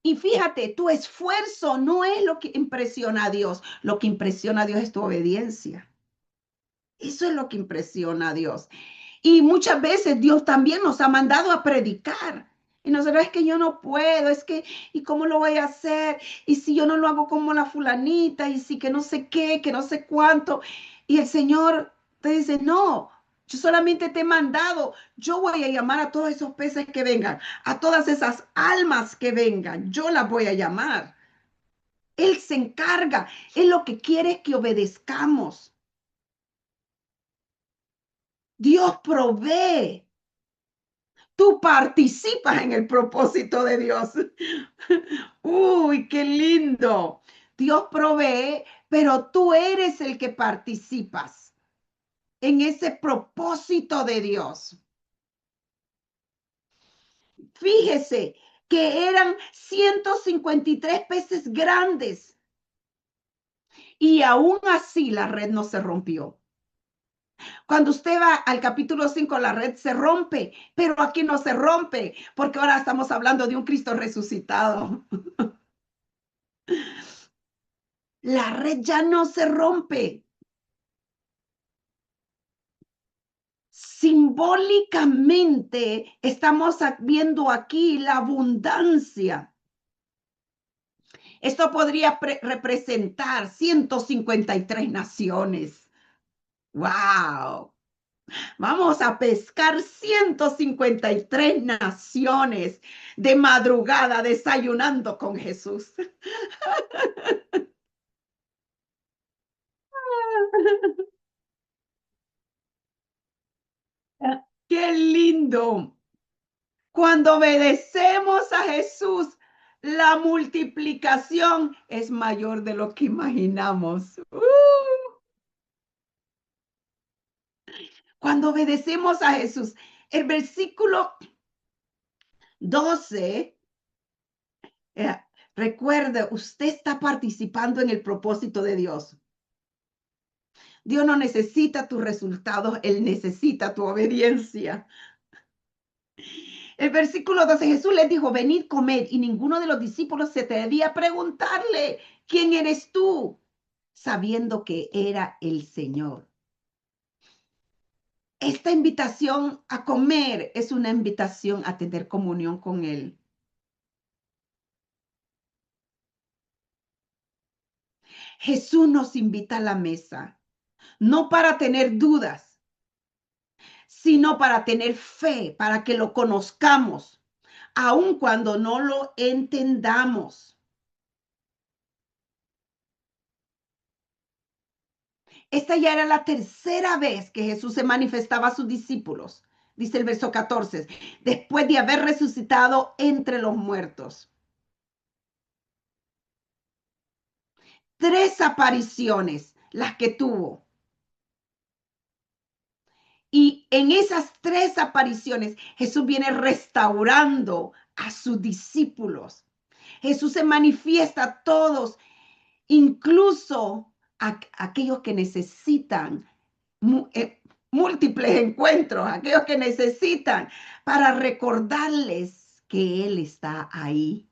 [SPEAKER 2] Y fíjate, tu esfuerzo no es lo que impresiona a Dios, lo que impresiona a Dios es tu obediencia. Eso es lo que impresiona a Dios. Y muchas veces Dios también nos ha mandado a predicar. Y nosotros es que yo no puedo, es que, ¿y cómo lo voy a hacer? Y si yo no lo hago como la fulanita, y si que no sé qué, que no sé cuánto. Y el Señor te dice, no, yo solamente te he mandado, yo voy a llamar a todos esos peces que vengan, a todas esas almas que vengan, yo las voy a llamar. Él se encarga, Él lo que quiere es que obedezcamos. Dios provee. Tú participas en el propósito de Dios. Uy, qué lindo. Dios provee, pero tú eres el que participas en ese propósito de Dios. Fíjese que eran 153 peces grandes y aún así la red no se rompió. Cuando usted va al capítulo 5, la red se rompe, pero aquí no se rompe, porque ahora estamos hablando de un Cristo resucitado. La red ya no se rompe. Simbólicamente estamos viendo aquí la abundancia. Esto podría representar 153 naciones. ¡Wow! Vamos a pescar 153 naciones de madrugada desayunando con Jesús. ¡Qué lindo! Cuando obedecemos a Jesús, la multiplicación es mayor de lo que imaginamos. Cuando obedecemos a Jesús, el versículo 12, eh, recuerde, usted está participando en el propósito de Dios. Dios no necesita tus resultados, Él necesita tu obediencia. El versículo 12, Jesús les dijo, venid, comed, y ninguno de los discípulos se atrevía a preguntarle, ¿quién eres tú? Sabiendo que era el Señor. Esta invitación a comer es una invitación a tener comunión con Él. Jesús nos invita a la mesa, no para tener dudas, sino para tener fe, para que lo conozcamos, aun cuando no lo entendamos. Esta ya era la tercera vez que Jesús se manifestaba a sus discípulos, dice el verso 14, después de haber resucitado entre los muertos. 3 apariciones las que tuvo. Y en esas 3 apariciones, Jesús viene restaurando a sus discípulos. Jesús se manifiesta a todos, incluso a aquellos que necesitan múltiples encuentros, aquellos que necesitan para recordarles que Él está ahí.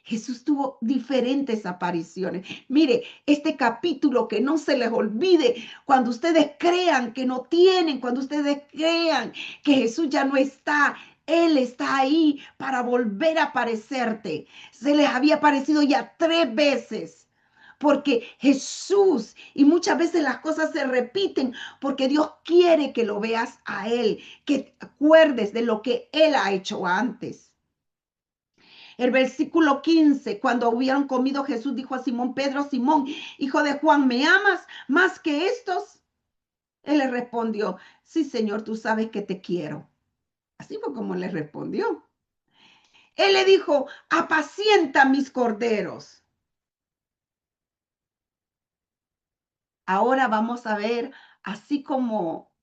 [SPEAKER 2] Jesús tuvo diferentes apariciones. Mire, este capítulo que no se les olvide, cuando ustedes crean que no tienen, cuando ustedes crean que Jesús ya no está, Él está ahí para volver a aparecerte. Se les había aparecido ya 3 veces. porque Jesús, y muchas veces las cosas se repiten, porque Dios quiere que lo veas a Él, que te acuerdes de lo que Él ha hecho antes. El versículo 15, cuando hubieron comido, Jesús dijo a Simón Pedro: Simón, hijo de Juan, ¿me amas más que estos? Él le respondió: sí, Señor, tú sabes que te quiero. Así fue como le respondió. Él le dijo: apacienta mis corderos. Ahora vamos a ver, así como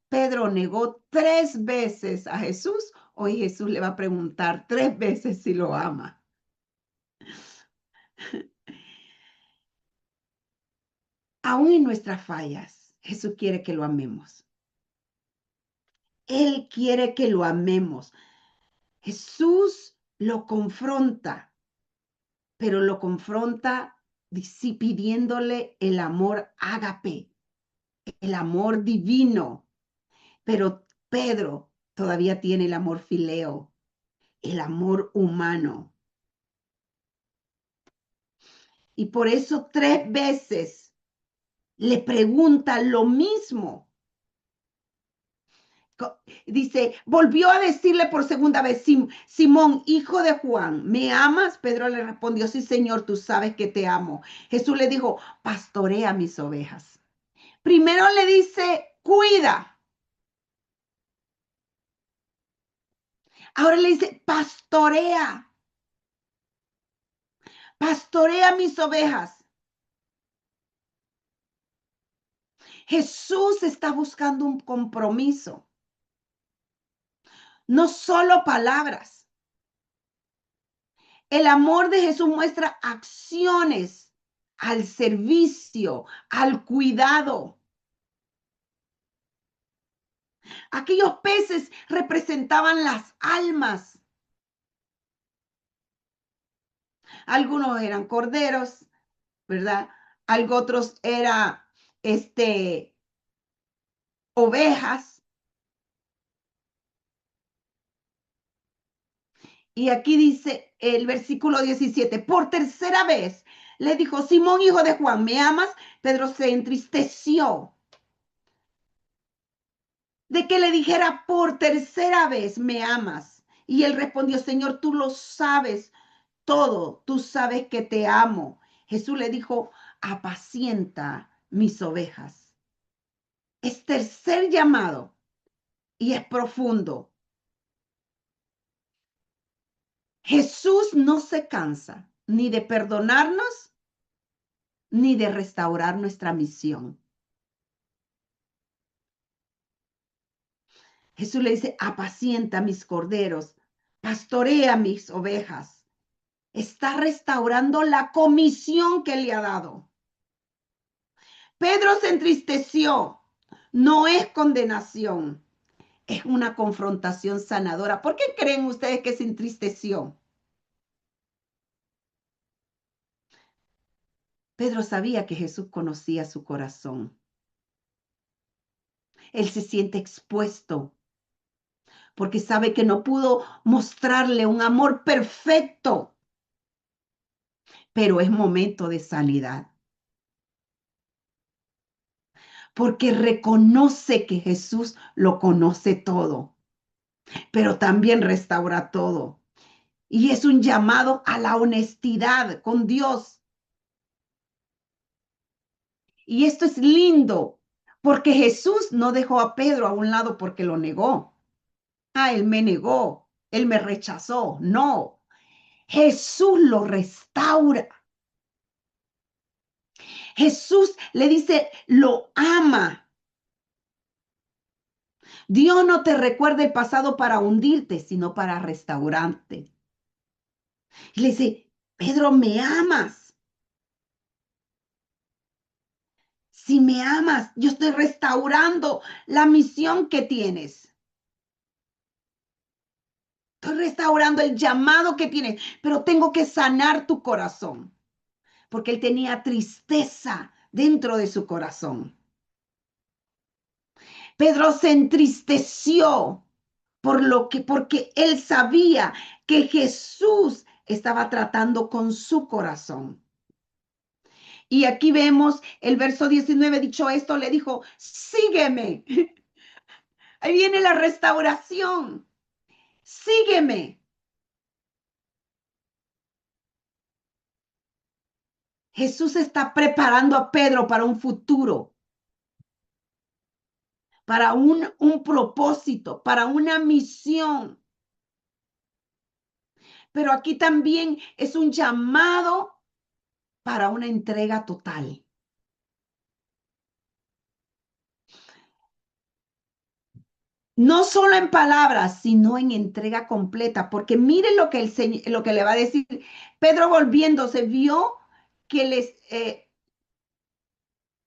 [SPEAKER 2] Pedro negó 3 veces a Jesús, hoy Jesús le va a preguntar 3 veces si lo ama. Aún en nuestras fallas, Jesús quiere que lo amemos. Él quiere que lo amemos. Jesús lo confronta, pero lo confronta pidiéndole el amor ágape, el amor divino. Pero Pedro todavía tiene el amor fileo, el amor humano. Y por eso 3 veces le pregunta lo mismo. Dice, volvió a decirle por segunda vez: Simón, hijo de Juan, ¿me amas? Pedro le respondió: sí, Señor, tú sabes que te amo. Jesús le dijo: pastorea mis ovejas. Primero le dice: cuida. Ahora le dice: pastorea. Pastorea mis ovejas. Jesús está buscando un compromiso, no solo palabras. El amor de Jesús muestra acciones al servicio, al cuidado. Aquellos peces representaban las almas. Algunos eran corderos, ¿verdad? Algo otros eran ovejas. Y aquí dice el versículo 17, por tercera vez le dijo: Simón, hijo de Juan, ¿me amas? Pedro se entristeció de que le dijera por tercera vez: ¿me amas? Y él respondió: Señor, tú lo sabes todo, tú sabes que te amo. Jesús le dijo: apacienta mis ovejas. Es tercer llamado y es profundo. Jesús no se cansa ni de perdonarnos ni de restaurar nuestra misión. Jesús le dice: apacienta mis corderos, pastorea mis ovejas. Está restaurando la comisión que le ha dado. Pedro se entristeció. No es condenación, es una confrontación sanadora. ¿Por qué creen ustedes que se entristeció? Pedro sabía que Jesús conocía su corazón. Él se siente expuesto porque sabe que no pudo mostrarle un amor perfecto, pero es momento de sanidad. Porque reconoce que Jesús lo conoce todo, pero también restaura todo. Y es un llamado a la honestidad con Dios. Y esto es lindo, porque Jesús no dejó a Pedro a un lado porque lo negó. Ah, él me negó, él me rechazó. No, Jesús lo restaura. Jesús le dice, lo ama. Dios no te recuerda el pasado para hundirte, sino para restaurarte. Y le dice: Pedro, ¿me amas? Si me amas, yo estoy restaurando la misión que tienes. Estoy restaurando el llamado que tienes, pero tengo que sanar tu corazón, porque él tenía tristeza dentro de su corazón. Pedro se entristeció porque él sabía que Jesús estaba tratando con su corazón. Y aquí vemos el verso 19, dicho esto, le dijo, sígueme. Ahí viene la restauración. Sígueme. Jesús está preparando a Pedro para un futuro, para un propósito, para una misión. Pero aquí también es un llamado para una entrega total. No solo en palabras, sino en entrega completa, porque miren lo que, lo que le va a decir. Pedro volviéndose vio que,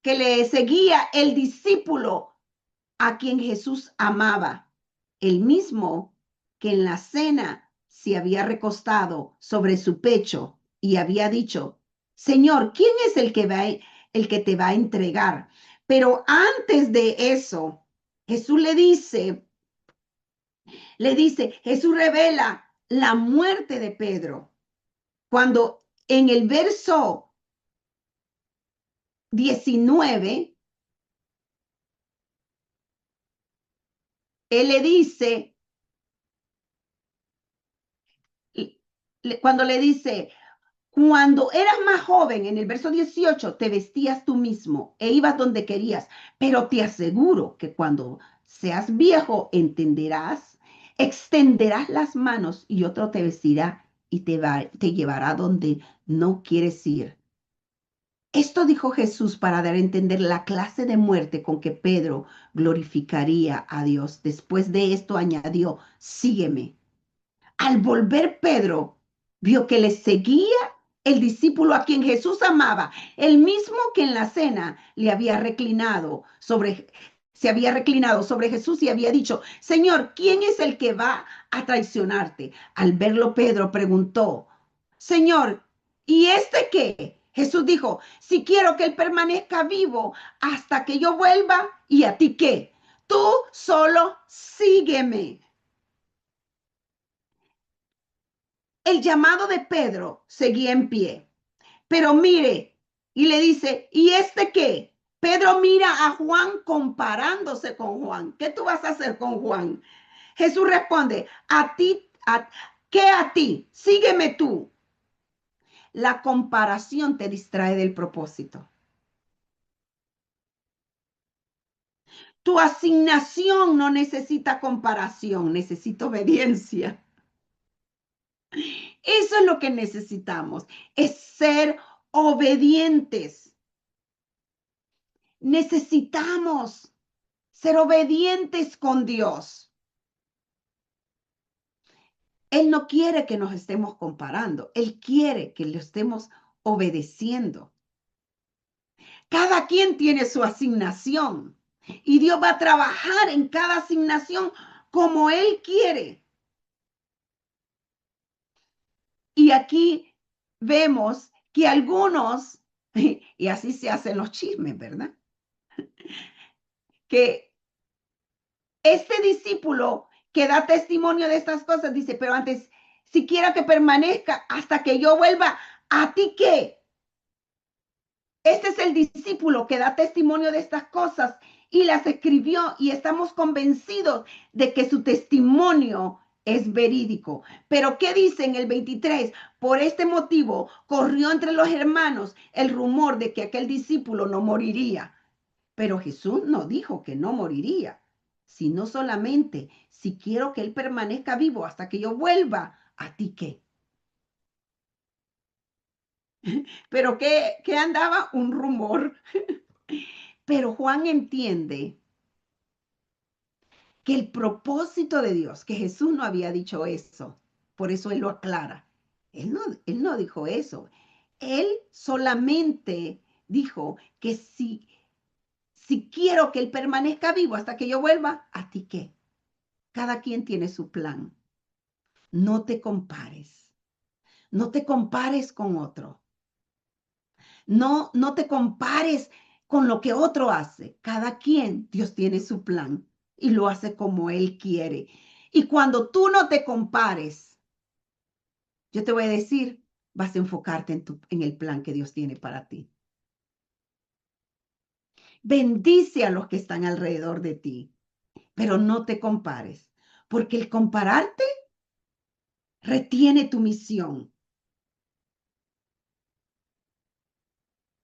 [SPEAKER 2] que le seguía el discípulo a quien Jesús amaba, el mismo que en la cena se había recostado sobre su pecho y había dicho, Señor, ¿quién es el que te va a entregar? Pero antes de eso, Jesús Jesús revela la muerte de Pedro. Cuando en el verso 19, él le dice, cuando le dice, cuando eras más joven, en el verso 18, te vestías tú mismo e ibas donde querías, pero te aseguro que cuando seas viejo entenderás, extenderás las manos y otro te vestirá y te llevará donde no quieres ir. Esto dijo Jesús para dar a entender la clase de muerte con que Pedro glorificaría a Dios. Después de esto añadió, sígueme. Al volver Pedro, vio que le seguía el discípulo a quien Jesús amaba, el mismo que en la cena se había reclinado sobre Jesús y había dicho, Señor, ¿quién es el que va a traicionarte? Al verlo, Pedro preguntó, Señor, ¿y este qué? Jesús dijo, si quiero que él permanezca vivo hasta que yo vuelva, ¿y a ti qué? Tú solo sígueme. El llamado de Pedro seguía en pie. Pero mire, y le dice, ¿y este qué? Pedro mira a Juan comparándose con Juan. ¿Qué tú vas a hacer con Juan? Jesús responde, ¿qué a ti? Sígueme tú. La comparación te distrae del propósito. Tu asignación no necesita comparación, necesita obediencia. Eso es lo que necesitamos, es ser obedientes. Necesitamos ser obedientes con Dios. Él no quiere que nos estemos comparando, Él quiere que le estemos obedeciendo. Cada quien tiene su asignación y Dios va a trabajar en cada asignación como Él quiere. Y aquí vemos que algunos, y así se hacen los chismes, ¿verdad? Que este discípulo que da testimonio de estas cosas dice, pero antes, si quiero que permanezca hasta que yo vuelva, ¿a ti qué? Este es el discípulo que da testimonio de estas cosas y las escribió y estamos convencidos de que su testimonio es verídico. Pero ¿qué dice en el 23? Por este motivo corrió entre los hermanos el rumor de que aquel discípulo no moriría. Pero Jesús no dijo que no moriría, sino solamente si quiero que él permanezca vivo hasta que yo vuelva, ¿a ti qué? Pero ¿qué andaba? Un rumor. Pero Juan entiende que el propósito de Dios, que Jesús no había dicho eso, por eso él lo aclara. Él no dijo eso. Él solamente dijo que si quiero que él permanezca vivo hasta que yo vuelva, ¿a ti qué? Cada quien tiene su plan. No te compares. No te compares con otro. No te compares con lo que otro hace. Cada quien, Dios tiene su plan y lo hace como Él quiere. Y cuando tú no te compares, yo te voy a decir, vas a enfocarte en el plan que Dios tiene para ti. Bendice a los que están alrededor de ti, pero no te compares, porque el compararte retiene tu misión.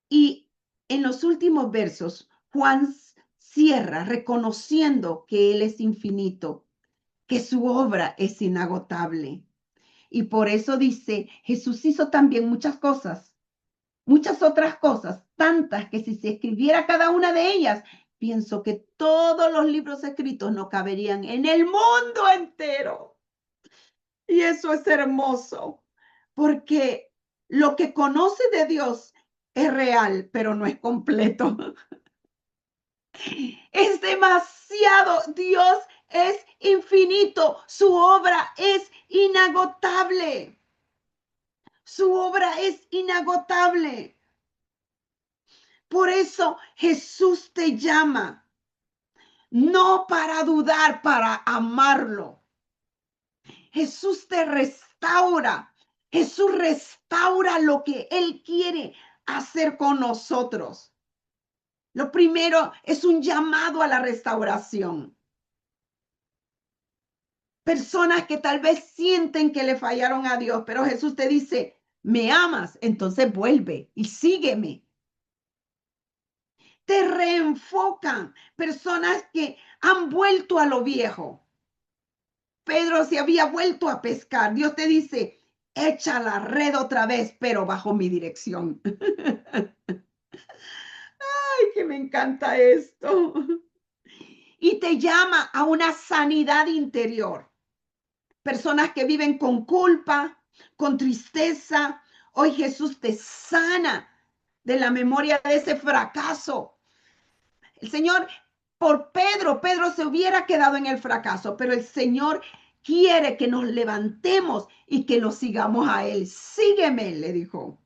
[SPEAKER 2] Y en los últimos versos, Juan cierra reconociendo que Él es infinito, que su obra es inagotable. Y por eso dice, Jesús hizo también muchas otras cosas, tantas que si se escribiera cada una de ellas, pienso que todos los libros escritos no caberían en el mundo entero. Y eso es hermoso, porque lo que conoce de Dios es real, pero no es completo. Es demasiado. Dios es infinito. Su obra es inagotable. Su obra es inagotable. Por eso Jesús te llama, no para dudar, para amarlo. Jesús te restaura. Jesús restaura lo que Él quiere hacer con nosotros. Lo primero es un llamado a la restauración. Personas que tal vez sienten que le fallaron a Dios, pero Jesús te dice, me amas, entonces vuelve y sígueme. Te reenfocan. Personas que han vuelto a lo viejo. Pedro se había vuelto a pescar. Dios te dice, echa la red otra vez, pero bajo mi dirección. Ay, que me encanta esto. Y te llama a una sanidad interior. Personas que viven con culpa, con tristeza. Hoy Jesús te sana de la memoria de ese fracaso. El Señor, por Pedro se hubiera quedado en el fracaso, pero el Señor quiere que nos levantemos y que lo sigamos a Él. Sígueme, le dijo.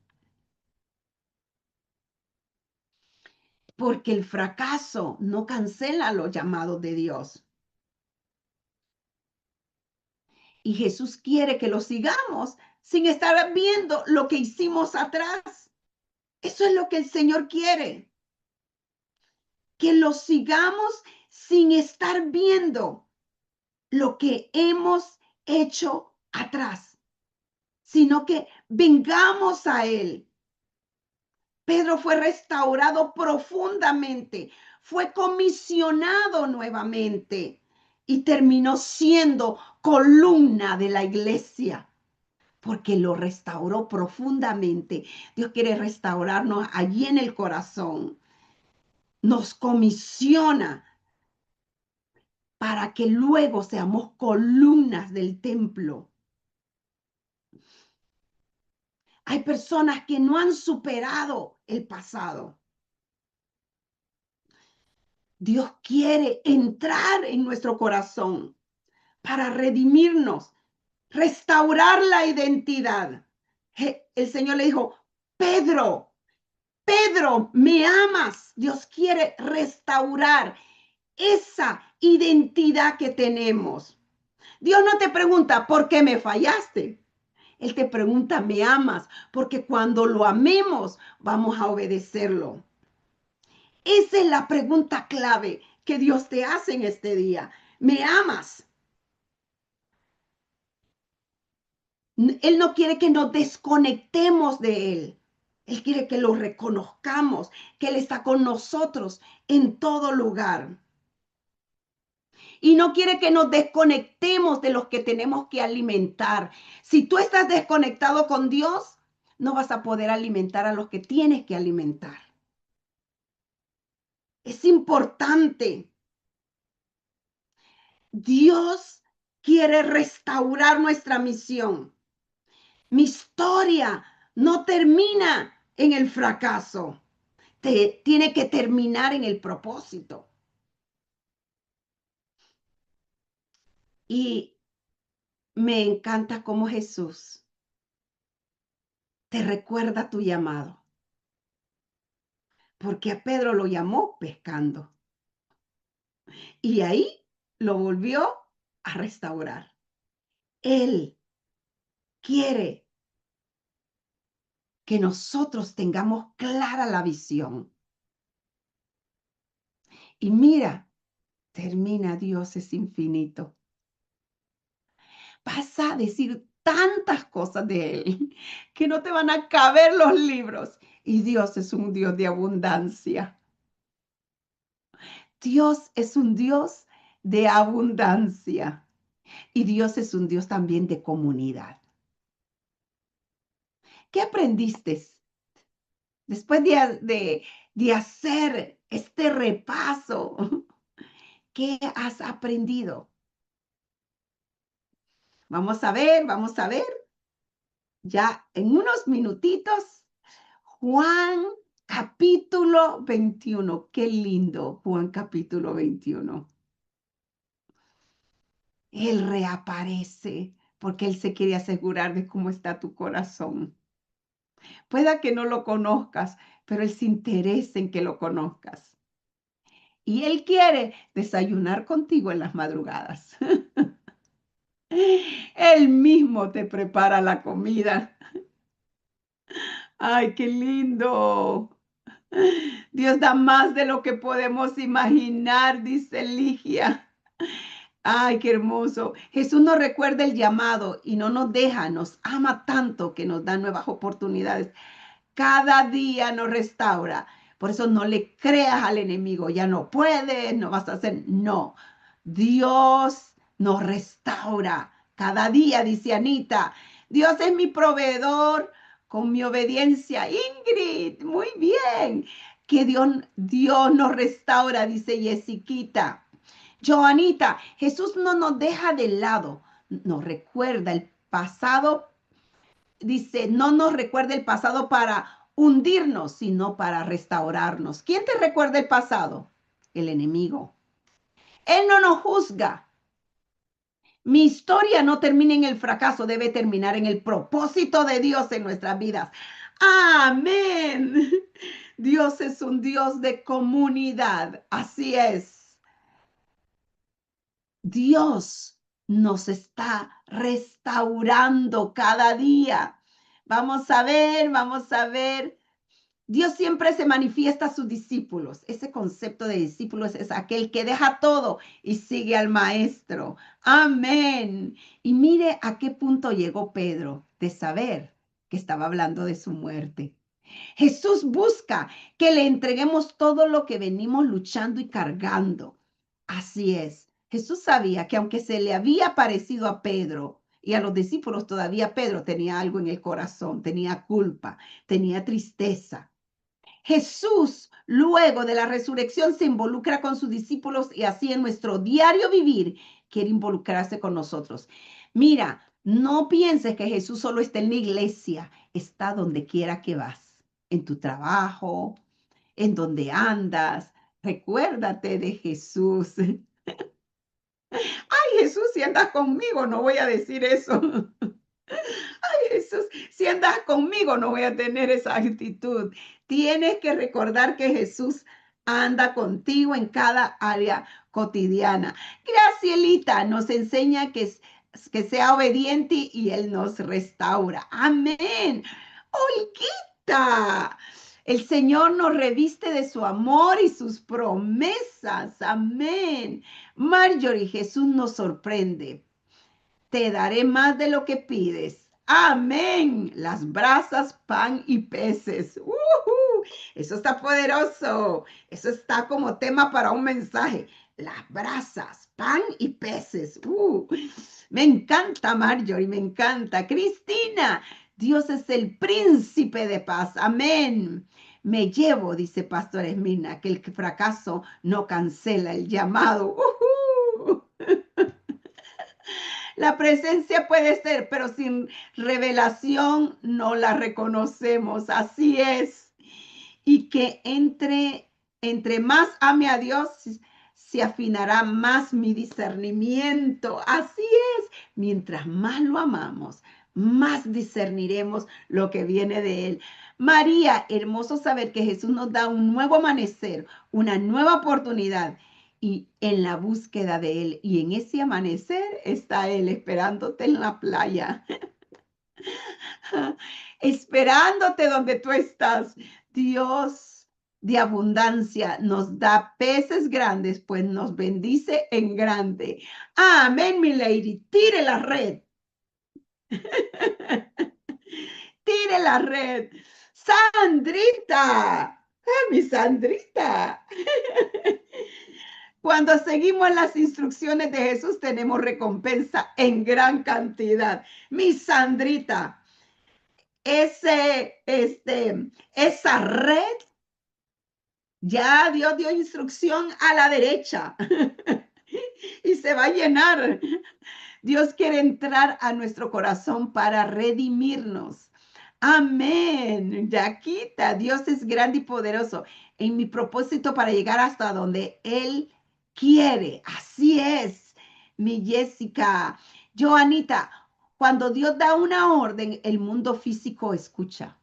[SPEAKER 2] Porque el fracaso no cancela los llamados de Dios. Y Jesús quiere que lo sigamos sin estar viendo lo que hicimos atrás. Eso es lo que el Señor quiere. Que lo sigamos sin estar viendo lo que hemos hecho atrás, sino que vengamos a Él. Pedro fue restaurado profundamente, fue comisionado nuevamente y terminó siendo columna de la iglesia porque lo restauró profundamente. Dios quiere restaurarnos allí en el corazón. Nos comisiona para que luego seamos columnas del templo. Hay personas que no han superado el pasado. Dios quiere entrar en nuestro corazón para redimirnos, restaurar la identidad. El Señor le dijo, Pedro, Pedro, ¿me amas? Dios quiere restaurar esa identidad que tenemos. Dios no te pregunta, ¿por qué me fallaste? Él te pregunta, ¿me amas? Porque cuando lo amemos, vamos a obedecerlo. Esa es la pregunta clave que Dios te hace en este día. ¿Me amas? Él no quiere que nos desconectemos de Él. Él quiere que lo reconozcamos, que Él está con nosotros en todo lugar. Y no quiere que nos desconectemos de los que tenemos que alimentar. Si tú estás desconectado con Dios, no vas a poder alimentar a los que tienes que alimentar. Es importante. Dios quiere restaurar nuestra misión. Mi historia no termina en el fracaso. Tiene que terminar en el propósito. Y me encanta cómo Jesús te recuerda tu llamado. Porque a Pedro lo llamó pescando. Y ahí lo volvió a restaurar. Él quiere que nosotros tengamos clara la visión. Y mira, termina, Dios es infinito. Vas a decir tantas cosas de Él que no te van a caber los libros. Y Dios es un Dios de abundancia. Dios es un Dios de abundancia. Y Dios es un Dios también de comunidad. ¿Qué aprendiste después de hacer este repaso? ¿Qué has aprendido? Vamos a ver, vamos a ver. Ya en unos minutitos, Juan capítulo 21. Qué lindo, Juan capítulo 21. Él reaparece porque Él se quiere asegurar de cómo está tu corazón. Pueda que no lo conozcas, pero Él se interesa en que lo conozcas. Y Él quiere desayunar contigo en las madrugadas. Él mismo te prepara la comida. ¡Ay, qué lindo! Dios da más de lo que podemos imaginar, dice Ligia. Ay, qué hermoso. Jesús nos recuerda el llamado y no nos deja, nos ama tanto que nos da nuevas oportunidades. Cada día nos restaura. Por eso no le creas al enemigo, ya no puedes, no vas a hacer. No, Dios nos restaura. Cada día, dice Anita, Dios es mi proveedor con mi obediencia. Ingrid, muy bien. Que Dios nos restaura, dice Jessiquita. Joanita, Jesús no nos deja de lado, nos recuerda el pasado. Dice, no nos recuerda el pasado para hundirnos, sino para restaurarnos. ¿Quién te recuerda el pasado? El enemigo. Él no nos juzga. Mi historia no termina en el fracaso, debe terminar en el propósito de Dios en nuestras vidas. Amén. Dios es un Dios de comunidad. Así es. Dios nos está restaurando cada día. Vamos a ver, vamos a ver. Dios siempre se manifiesta a sus discípulos. Ese concepto de discípulos es aquel que deja todo y sigue al maestro. Amén. Y mire a qué punto llegó Pedro de saber que estaba hablando de su muerte. Jesús busca que le entreguemos todo lo que venimos luchando y cargando. Así es. Jesús sabía que aunque se le había parecido a Pedro y a los discípulos, todavía Pedro tenía algo en el corazón, tenía culpa, tenía tristeza. Jesús, luego de la resurrección, se involucra con sus discípulos y así en nuestro diario vivir quiere involucrarse con nosotros. Mira, no pienses que Jesús solo está en la iglesia, está donde quiera que vas, en tu trabajo, en donde andas. Recuérdate de Jesús. Ay, Jesús, si andas conmigo, no voy a decir eso. Ay, Jesús, si andas conmigo, no voy a tener esa actitud. Tienes que recordar que Jesús anda contigo en cada área cotidiana. Gracielita nos enseña que sea obediente y Él nos restaura. Amén. Olguita, el Señor nos reviste de su amor y sus promesas. Amén. Marjorie, Jesús nos sorprende. Te daré más de lo que pides. Amén. Las brasas, pan y peces. Eso está poderoso. Eso está como tema para un mensaje. Las brasas, pan y peces. Me encanta, Marjorie, me encanta. Cristina, Dios es el príncipe de paz. Amén. Me llevo, dice Pastor Esmina, que el fracaso no cancela el llamado. La presencia puede ser, pero sin revelación no la reconocemos. Así es. Y que entre más ame a Dios, se afinará más mi discernimiento. Así es. Mientras más lo amamos, más discerniremos lo que viene de Él. María, hermoso saber que Jesús nos da un nuevo amanecer, una nueva oportunidad y en la búsqueda de Él. Y en ese amanecer está Él esperándote en la playa. esperándote donde tú estás. Dios de abundancia nos da peces grandes, pues nos bendice en grande. Amén, mi lady. Tire la red. Tire la red. Sandrita. Mi Sandrita. Cuando seguimos las instrucciones de Jesús, tenemos recompensa en gran cantidad. Mi Sandrita, esa red, ya Dios dio instrucción a la derecha y se va a llenar. Dios quiere entrar a nuestro corazón para redimirnos. Amén. Yaquita, Dios es grande y poderoso en mi propósito para llegar hasta donde Él quiere. Así es, mi Jessica. Joanita, cuando Dios da una orden, el mundo físico escucha.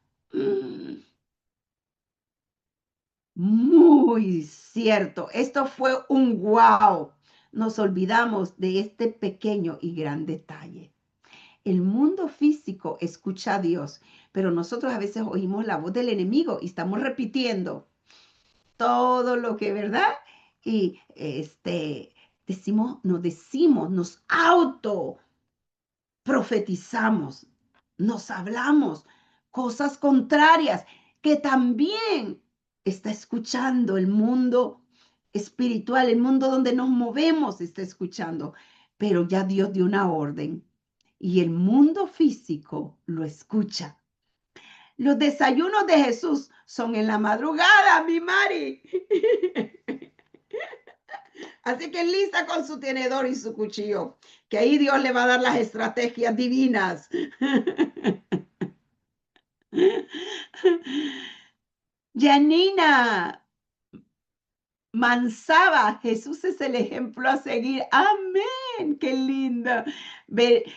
[SPEAKER 2] Muy cierto. Esto fue un wow. Nos olvidamos de este pequeño y gran detalle. El mundo físico escucha a Dios, pero nosotros a veces oímos la voz del enemigo y estamos repitiendo todo lo que, ¿verdad? Y nos auto profetizamos, nos hablamos cosas contrarias que también está escuchando el mundo espiritual, el mundo donde nos movemos está escuchando, pero ya Dios dio una orden y el mundo físico lo escucha. Los desayunos de Jesús son en la madrugada, mi Mari. Así que lista con su tenedor y su cuchillo, que ahí Dios le va a dar las estrategias divinas. Janina Mansaba, Jesús es el ejemplo a seguir. Amén, qué linda.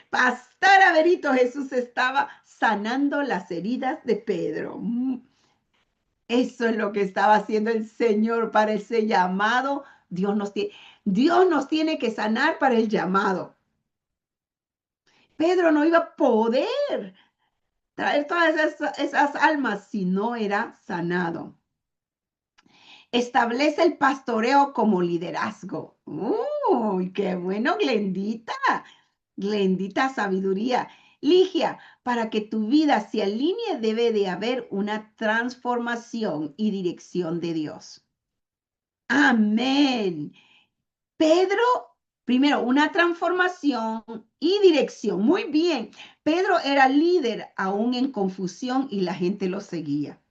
[SPEAKER 2] Pastora Berito, Jesús estaba sanando las heridas de Pedro. Eso es lo que estaba haciendo el Señor para ese llamado. Dios nos tiene que sanar para el llamado. Pedro no iba a poder traer todas esas almas si no era sanado. Establece el pastoreo como liderazgo. ¡Uy, qué bueno, Glendita! Glendita sabiduría. Ligia, para que tu vida se alinee debe de haber una transformación y dirección de Dios. Amén. Pedro, primero, una transformación y dirección. Muy bien. Pedro era líder aún en confusión y la gente lo seguía.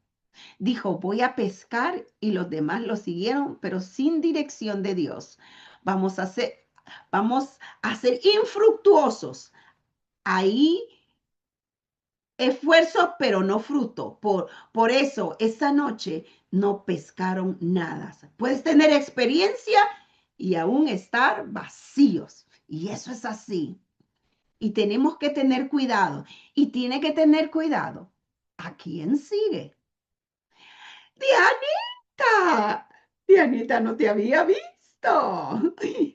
[SPEAKER 2] Dijo, voy a pescar y los demás lo siguieron, pero sin dirección de Dios. Vamos a ser infructuosos. Ahí esfuerzo, pero no fruto. Por eso, esa noche no pescaron nada. Puedes tener experiencia y aún estar vacíos. Y eso es así. Y tenemos que tener cuidado. Y tiene que tener cuidado a quién sigue. Dianita, Dianita, no te había visto.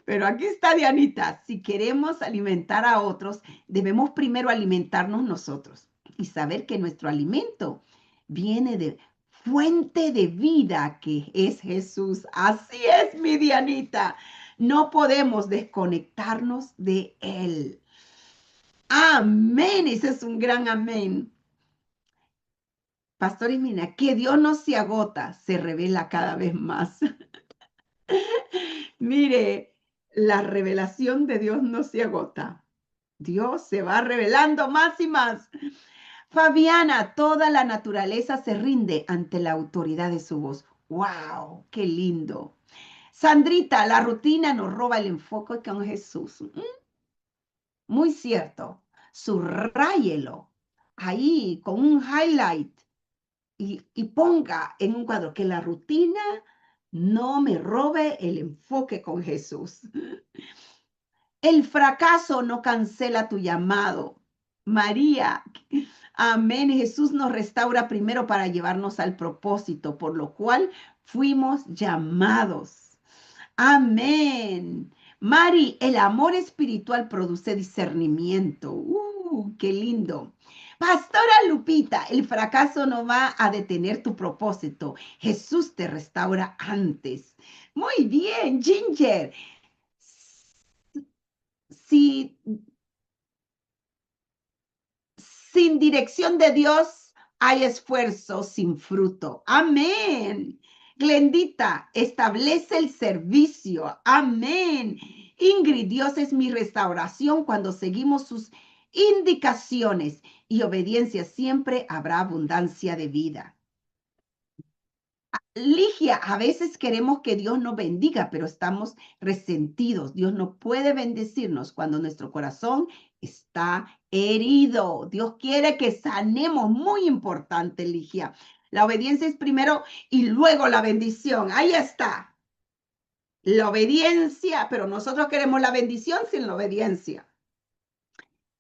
[SPEAKER 2] Pero aquí está Dianita. Si queremos alimentar a otros, debemos primero alimentarnos nosotros y saber que nuestro alimento viene de fuente de vida que es Jesús. Así es, mi Dianita. No podemos desconectarnos de Él. Amén. Ese es un gran amén. Pastor Mina, que Dios no se agota, se revela cada vez más. Mire, la revelación de Dios no se agota. Dios se va revelando más y más. Fabiana, toda la naturaleza se rinde ante la autoridad de su voz. ¡Wow! ¡Qué lindo! Sandrita, la rutina nos roba el enfoque con Jesús. Muy cierto. Subráyelo ahí con un highlight y ponga en un cuadro que la rutina no me robe el enfoque con Jesús. El fracaso no cancela tu llamado. María, amén. Jesús nos restaura primero para llevarnos al propósito, por lo cual fuimos llamados. Amén. Mari, el amor espiritual produce discernimiento. Qué lindo. Pastora Lupita, el fracaso no va a detener tu propósito. Jesús te restaura antes. Muy bien, Ginger. Si sin dirección de Dios hay esfuerzo sin fruto. Amén. Glendita, establece el servicio. Amén. Ingrid, Dios es mi restauración cuando seguimos sus indicaciones y obediencia. Siempre habrá abundancia de vida. Ligia, a veces queremos que Dios nos bendiga, pero estamos resentidos. Dios no puede bendecirnos cuando nuestro corazón está herido. Dios quiere que sanemos. Muy importante, Ligia. La obediencia es primero y luego la bendición. Ahí está. La obediencia, pero nosotros queremos la bendición sin la obediencia.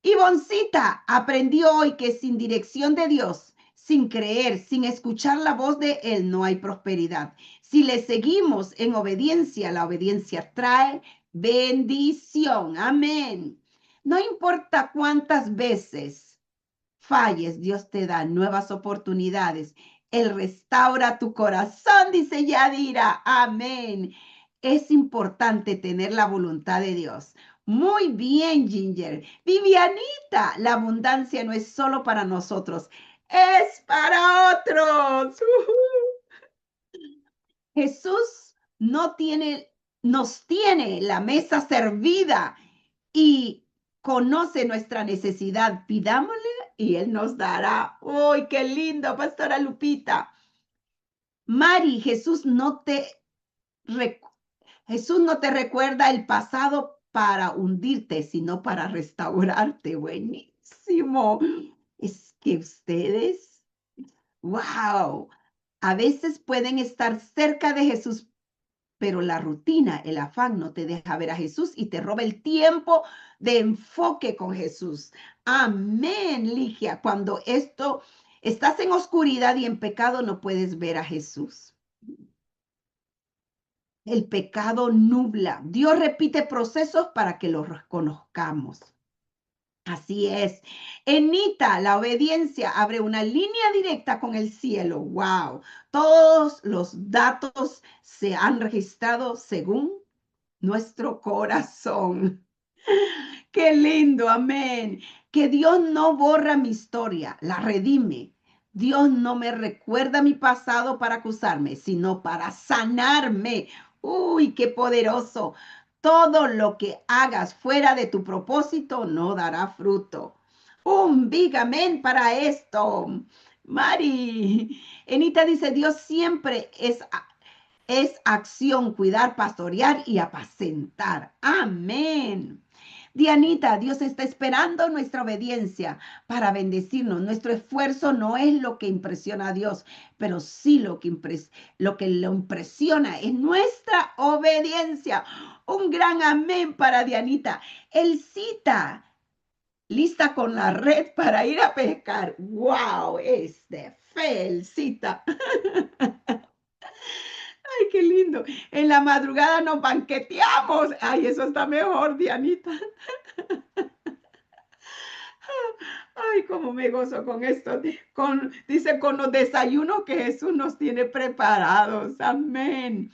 [SPEAKER 2] Ivoncita aprendió hoy que sin dirección de Dios, sin creer, sin escuchar la voz de Él, no hay prosperidad. Si le seguimos en obediencia, la obediencia trae bendición. Amén. No importa cuántas veces falles, Dios te da nuevas oportunidades. Él restaura tu corazón, dice Yadira. Amén. Es importante tener la voluntad de Dios. Muy bien, Ginger. Vivianita, la abundancia no es solo para nosotros, es para otros. Jesús nos tiene la mesa servida y conoce nuestra necesidad. Pidámosle y Él nos dará. ¡Uy, qué lindo, Pastora Lupita! Mari, Jesús no te recuerda el pasado para hundirte, sino para restaurarte. Buenísimo. Es que ustedes, wow, a veces pueden estar cerca de Jesús, pero la rutina, el afán no te deja ver a Jesús y te roba el tiempo de enfoque con Jesús. Amén, Ligia. Cuando estás en oscuridad y en pecado, no puedes ver a Jesús. El pecado nubla. Dios repite procesos para que los reconozcamos. Así es. Enita, la obediencia abre una línea directa con el cielo. Wow. Todos los datos se han registrado según nuestro corazón. Qué lindo, amén. Que Dios no borra mi historia, la redime. Dios no me recuerda mi pasado para acusarme, sino para sanarme. Uy, qué poderoso. Todo lo que hagas fuera de tu propósito no dará fruto. Un big amén para esto. Mari, Enita dice, Dios siempre es acción, cuidar, pastorear y apacentar. Amén. Dianita, Dios está esperando nuestra obediencia para bendecirnos. Nuestro esfuerzo no es lo que impresiona a Dios, pero sí lo que lo impresiona es nuestra obediencia. Un gran amén para Dianita. Elcita, lista con la red para ir a pescar. ¡Wow! Es de fe, Elcita. Ay, qué lindo. En la madrugada nos banqueteamos. Ay, eso está mejor, Dianita. Ay, cómo me gozo con esto. Dice, con los desayunos que Jesús nos tiene preparados. Amén.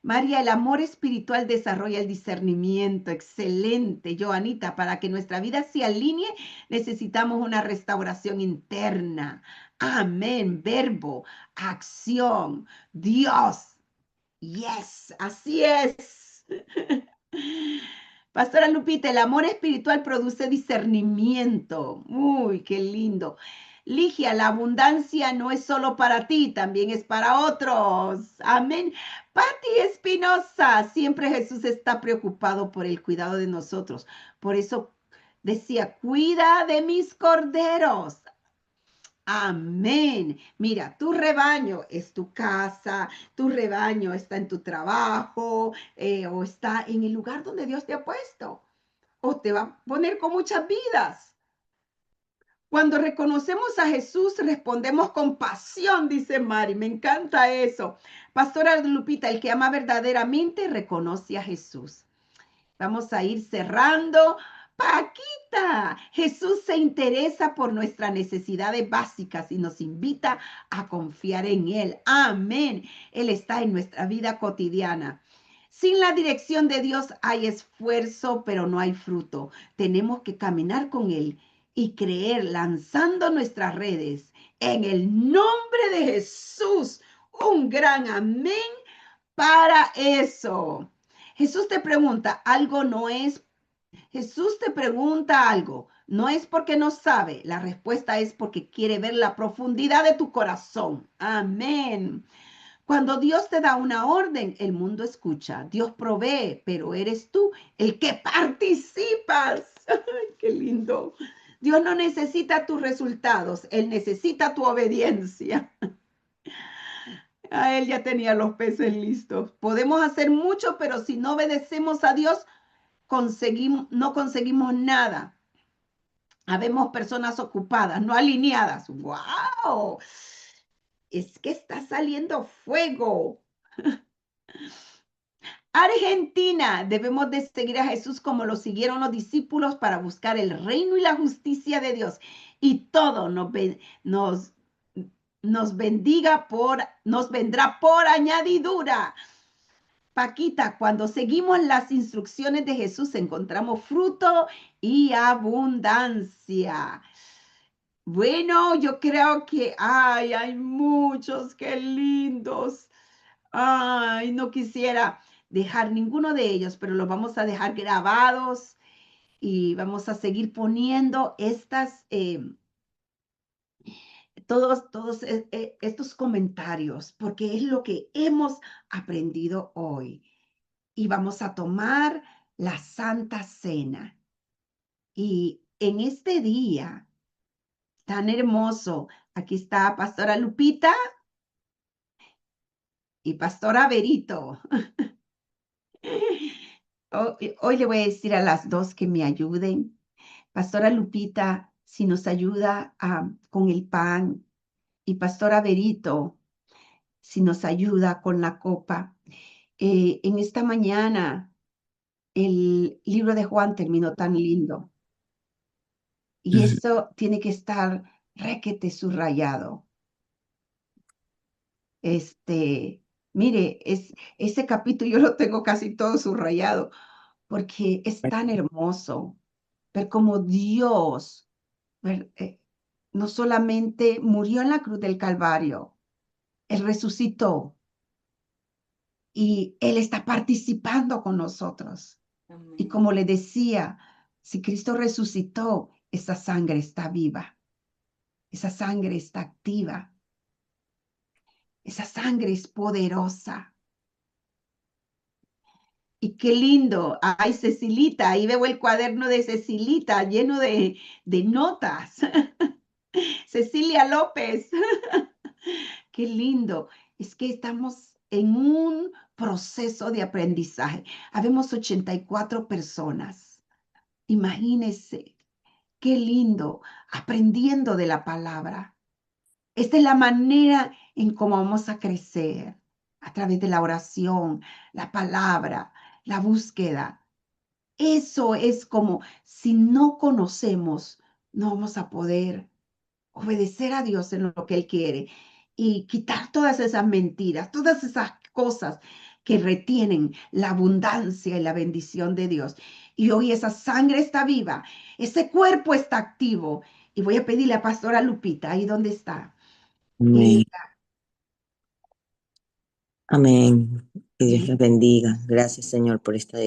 [SPEAKER 2] María, el amor espiritual desarrolla el discernimiento. Excelente, Joanita. Para que nuestra vida se alinee, necesitamos una restauración interna. Amén. Verbo, acción, Dios. Yes, así es. Pastora Lupita, el amor espiritual produce discernimiento. Uy, qué lindo. Ligia, la abundancia no es solo para ti, también es para otros. Amén. Pati Espinosa, siempre Jesús está preocupado por el cuidado de nosotros. Por eso decía, cuida de mis corderos. Amén. Mira, tu rebaño es tu casa, tu rebaño está en tu trabajo o está en el lugar donde Dios te ha puesto o te va a poner con muchas vidas. Cuando reconocemos a Jesús, respondemos con pasión, dice Mari. Me encanta eso. Pastora Lupita, el que ama verdaderamente reconoce a Jesús. Vamos a ir cerrando. Paquita, Jesús se interesa por nuestras necesidades básicas y nos invita a confiar en Él. Amén. Él está en nuestra vida cotidiana. Sin la dirección de Dios hay esfuerzo, pero no hay fruto. Tenemos que caminar con Él y creer lanzando nuestras redes. En el nombre de Jesús, un gran amén para eso. Jesús te pregunta, Jesús te pregunta algo, no es porque no sabe, la respuesta es porque quiere ver la profundidad de tu corazón. Amén. Cuando Dios te da una orden, el mundo escucha. Dios provee, pero eres tú el que participas. Ay, qué lindo. Dios no necesita tus resultados, Él necesita tu obediencia. A Él ya tenía los peces listos. Podemos hacer mucho, pero si no obedecemos a Dios, no conseguimos nada. Habemos personas ocupadas, no alineadas. ¡Wow! Es que está saliendo fuego. Argentina, debemos de seguir a Jesús como lo siguieron los discípulos para buscar el reino y la justicia de Dios. Y todo nos vendrá por añadidura. Paquita, cuando seguimos las instrucciones de Jesús, encontramos fruto y abundancia. Bueno, yo creo que hay muchos, qué lindos. Ay, no quisiera dejar ninguno de ellos, pero los vamos a dejar grabados y vamos a seguir poniendo todos estos comentarios, porque es lo que hemos aprendido hoy. Y vamos a tomar la Santa Cena. Y en este día tan hermoso, aquí está Pastora Lupita y Pastora Berito. Hoy le voy a decir a las dos que me ayuden. Pastora Lupita, si nos ayuda con el pan, y Pastora Berito, si nos ayuda con la copa. En esta mañana, el libro de Juan terminó tan lindo. Y eso tiene que estar requete subrayado. Mire, ese capítulo yo lo tengo casi todo subrayado, porque es tan hermoso ver cómo Dios no solamente murió en la cruz del Calvario, Él resucitó y Él está participando con nosotros.
[SPEAKER 1] Amén.
[SPEAKER 2] Y como le decía, si Cristo resucitó, esa sangre está viva, esa sangre está activa, esa sangre es poderosa. Y qué lindo. Ay, Cecilita, ahí veo el cuaderno de Cecilita lleno de notas. Cecilia López. Qué lindo. Es que estamos en un proceso de aprendizaje. Habemos 84 personas. Imagínense, qué lindo, aprendiendo de la palabra. Esta es la manera en cómo vamos a crecer, a través de la oración, la palabra, la búsqueda. Eso es como si no conocemos, no vamos a poder obedecer a Dios en lo que Él quiere y quitar todas esas mentiras, todas esas cosas que retienen la abundancia y la bendición de Dios. Y hoy esa sangre está viva, ese cuerpo está activo. Y voy a pedirle a Pastora Lupita, ahí donde está.
[SPEAKER 3] Amén. Amén. Que Dios les bendiga. Gracias, Señor, por esta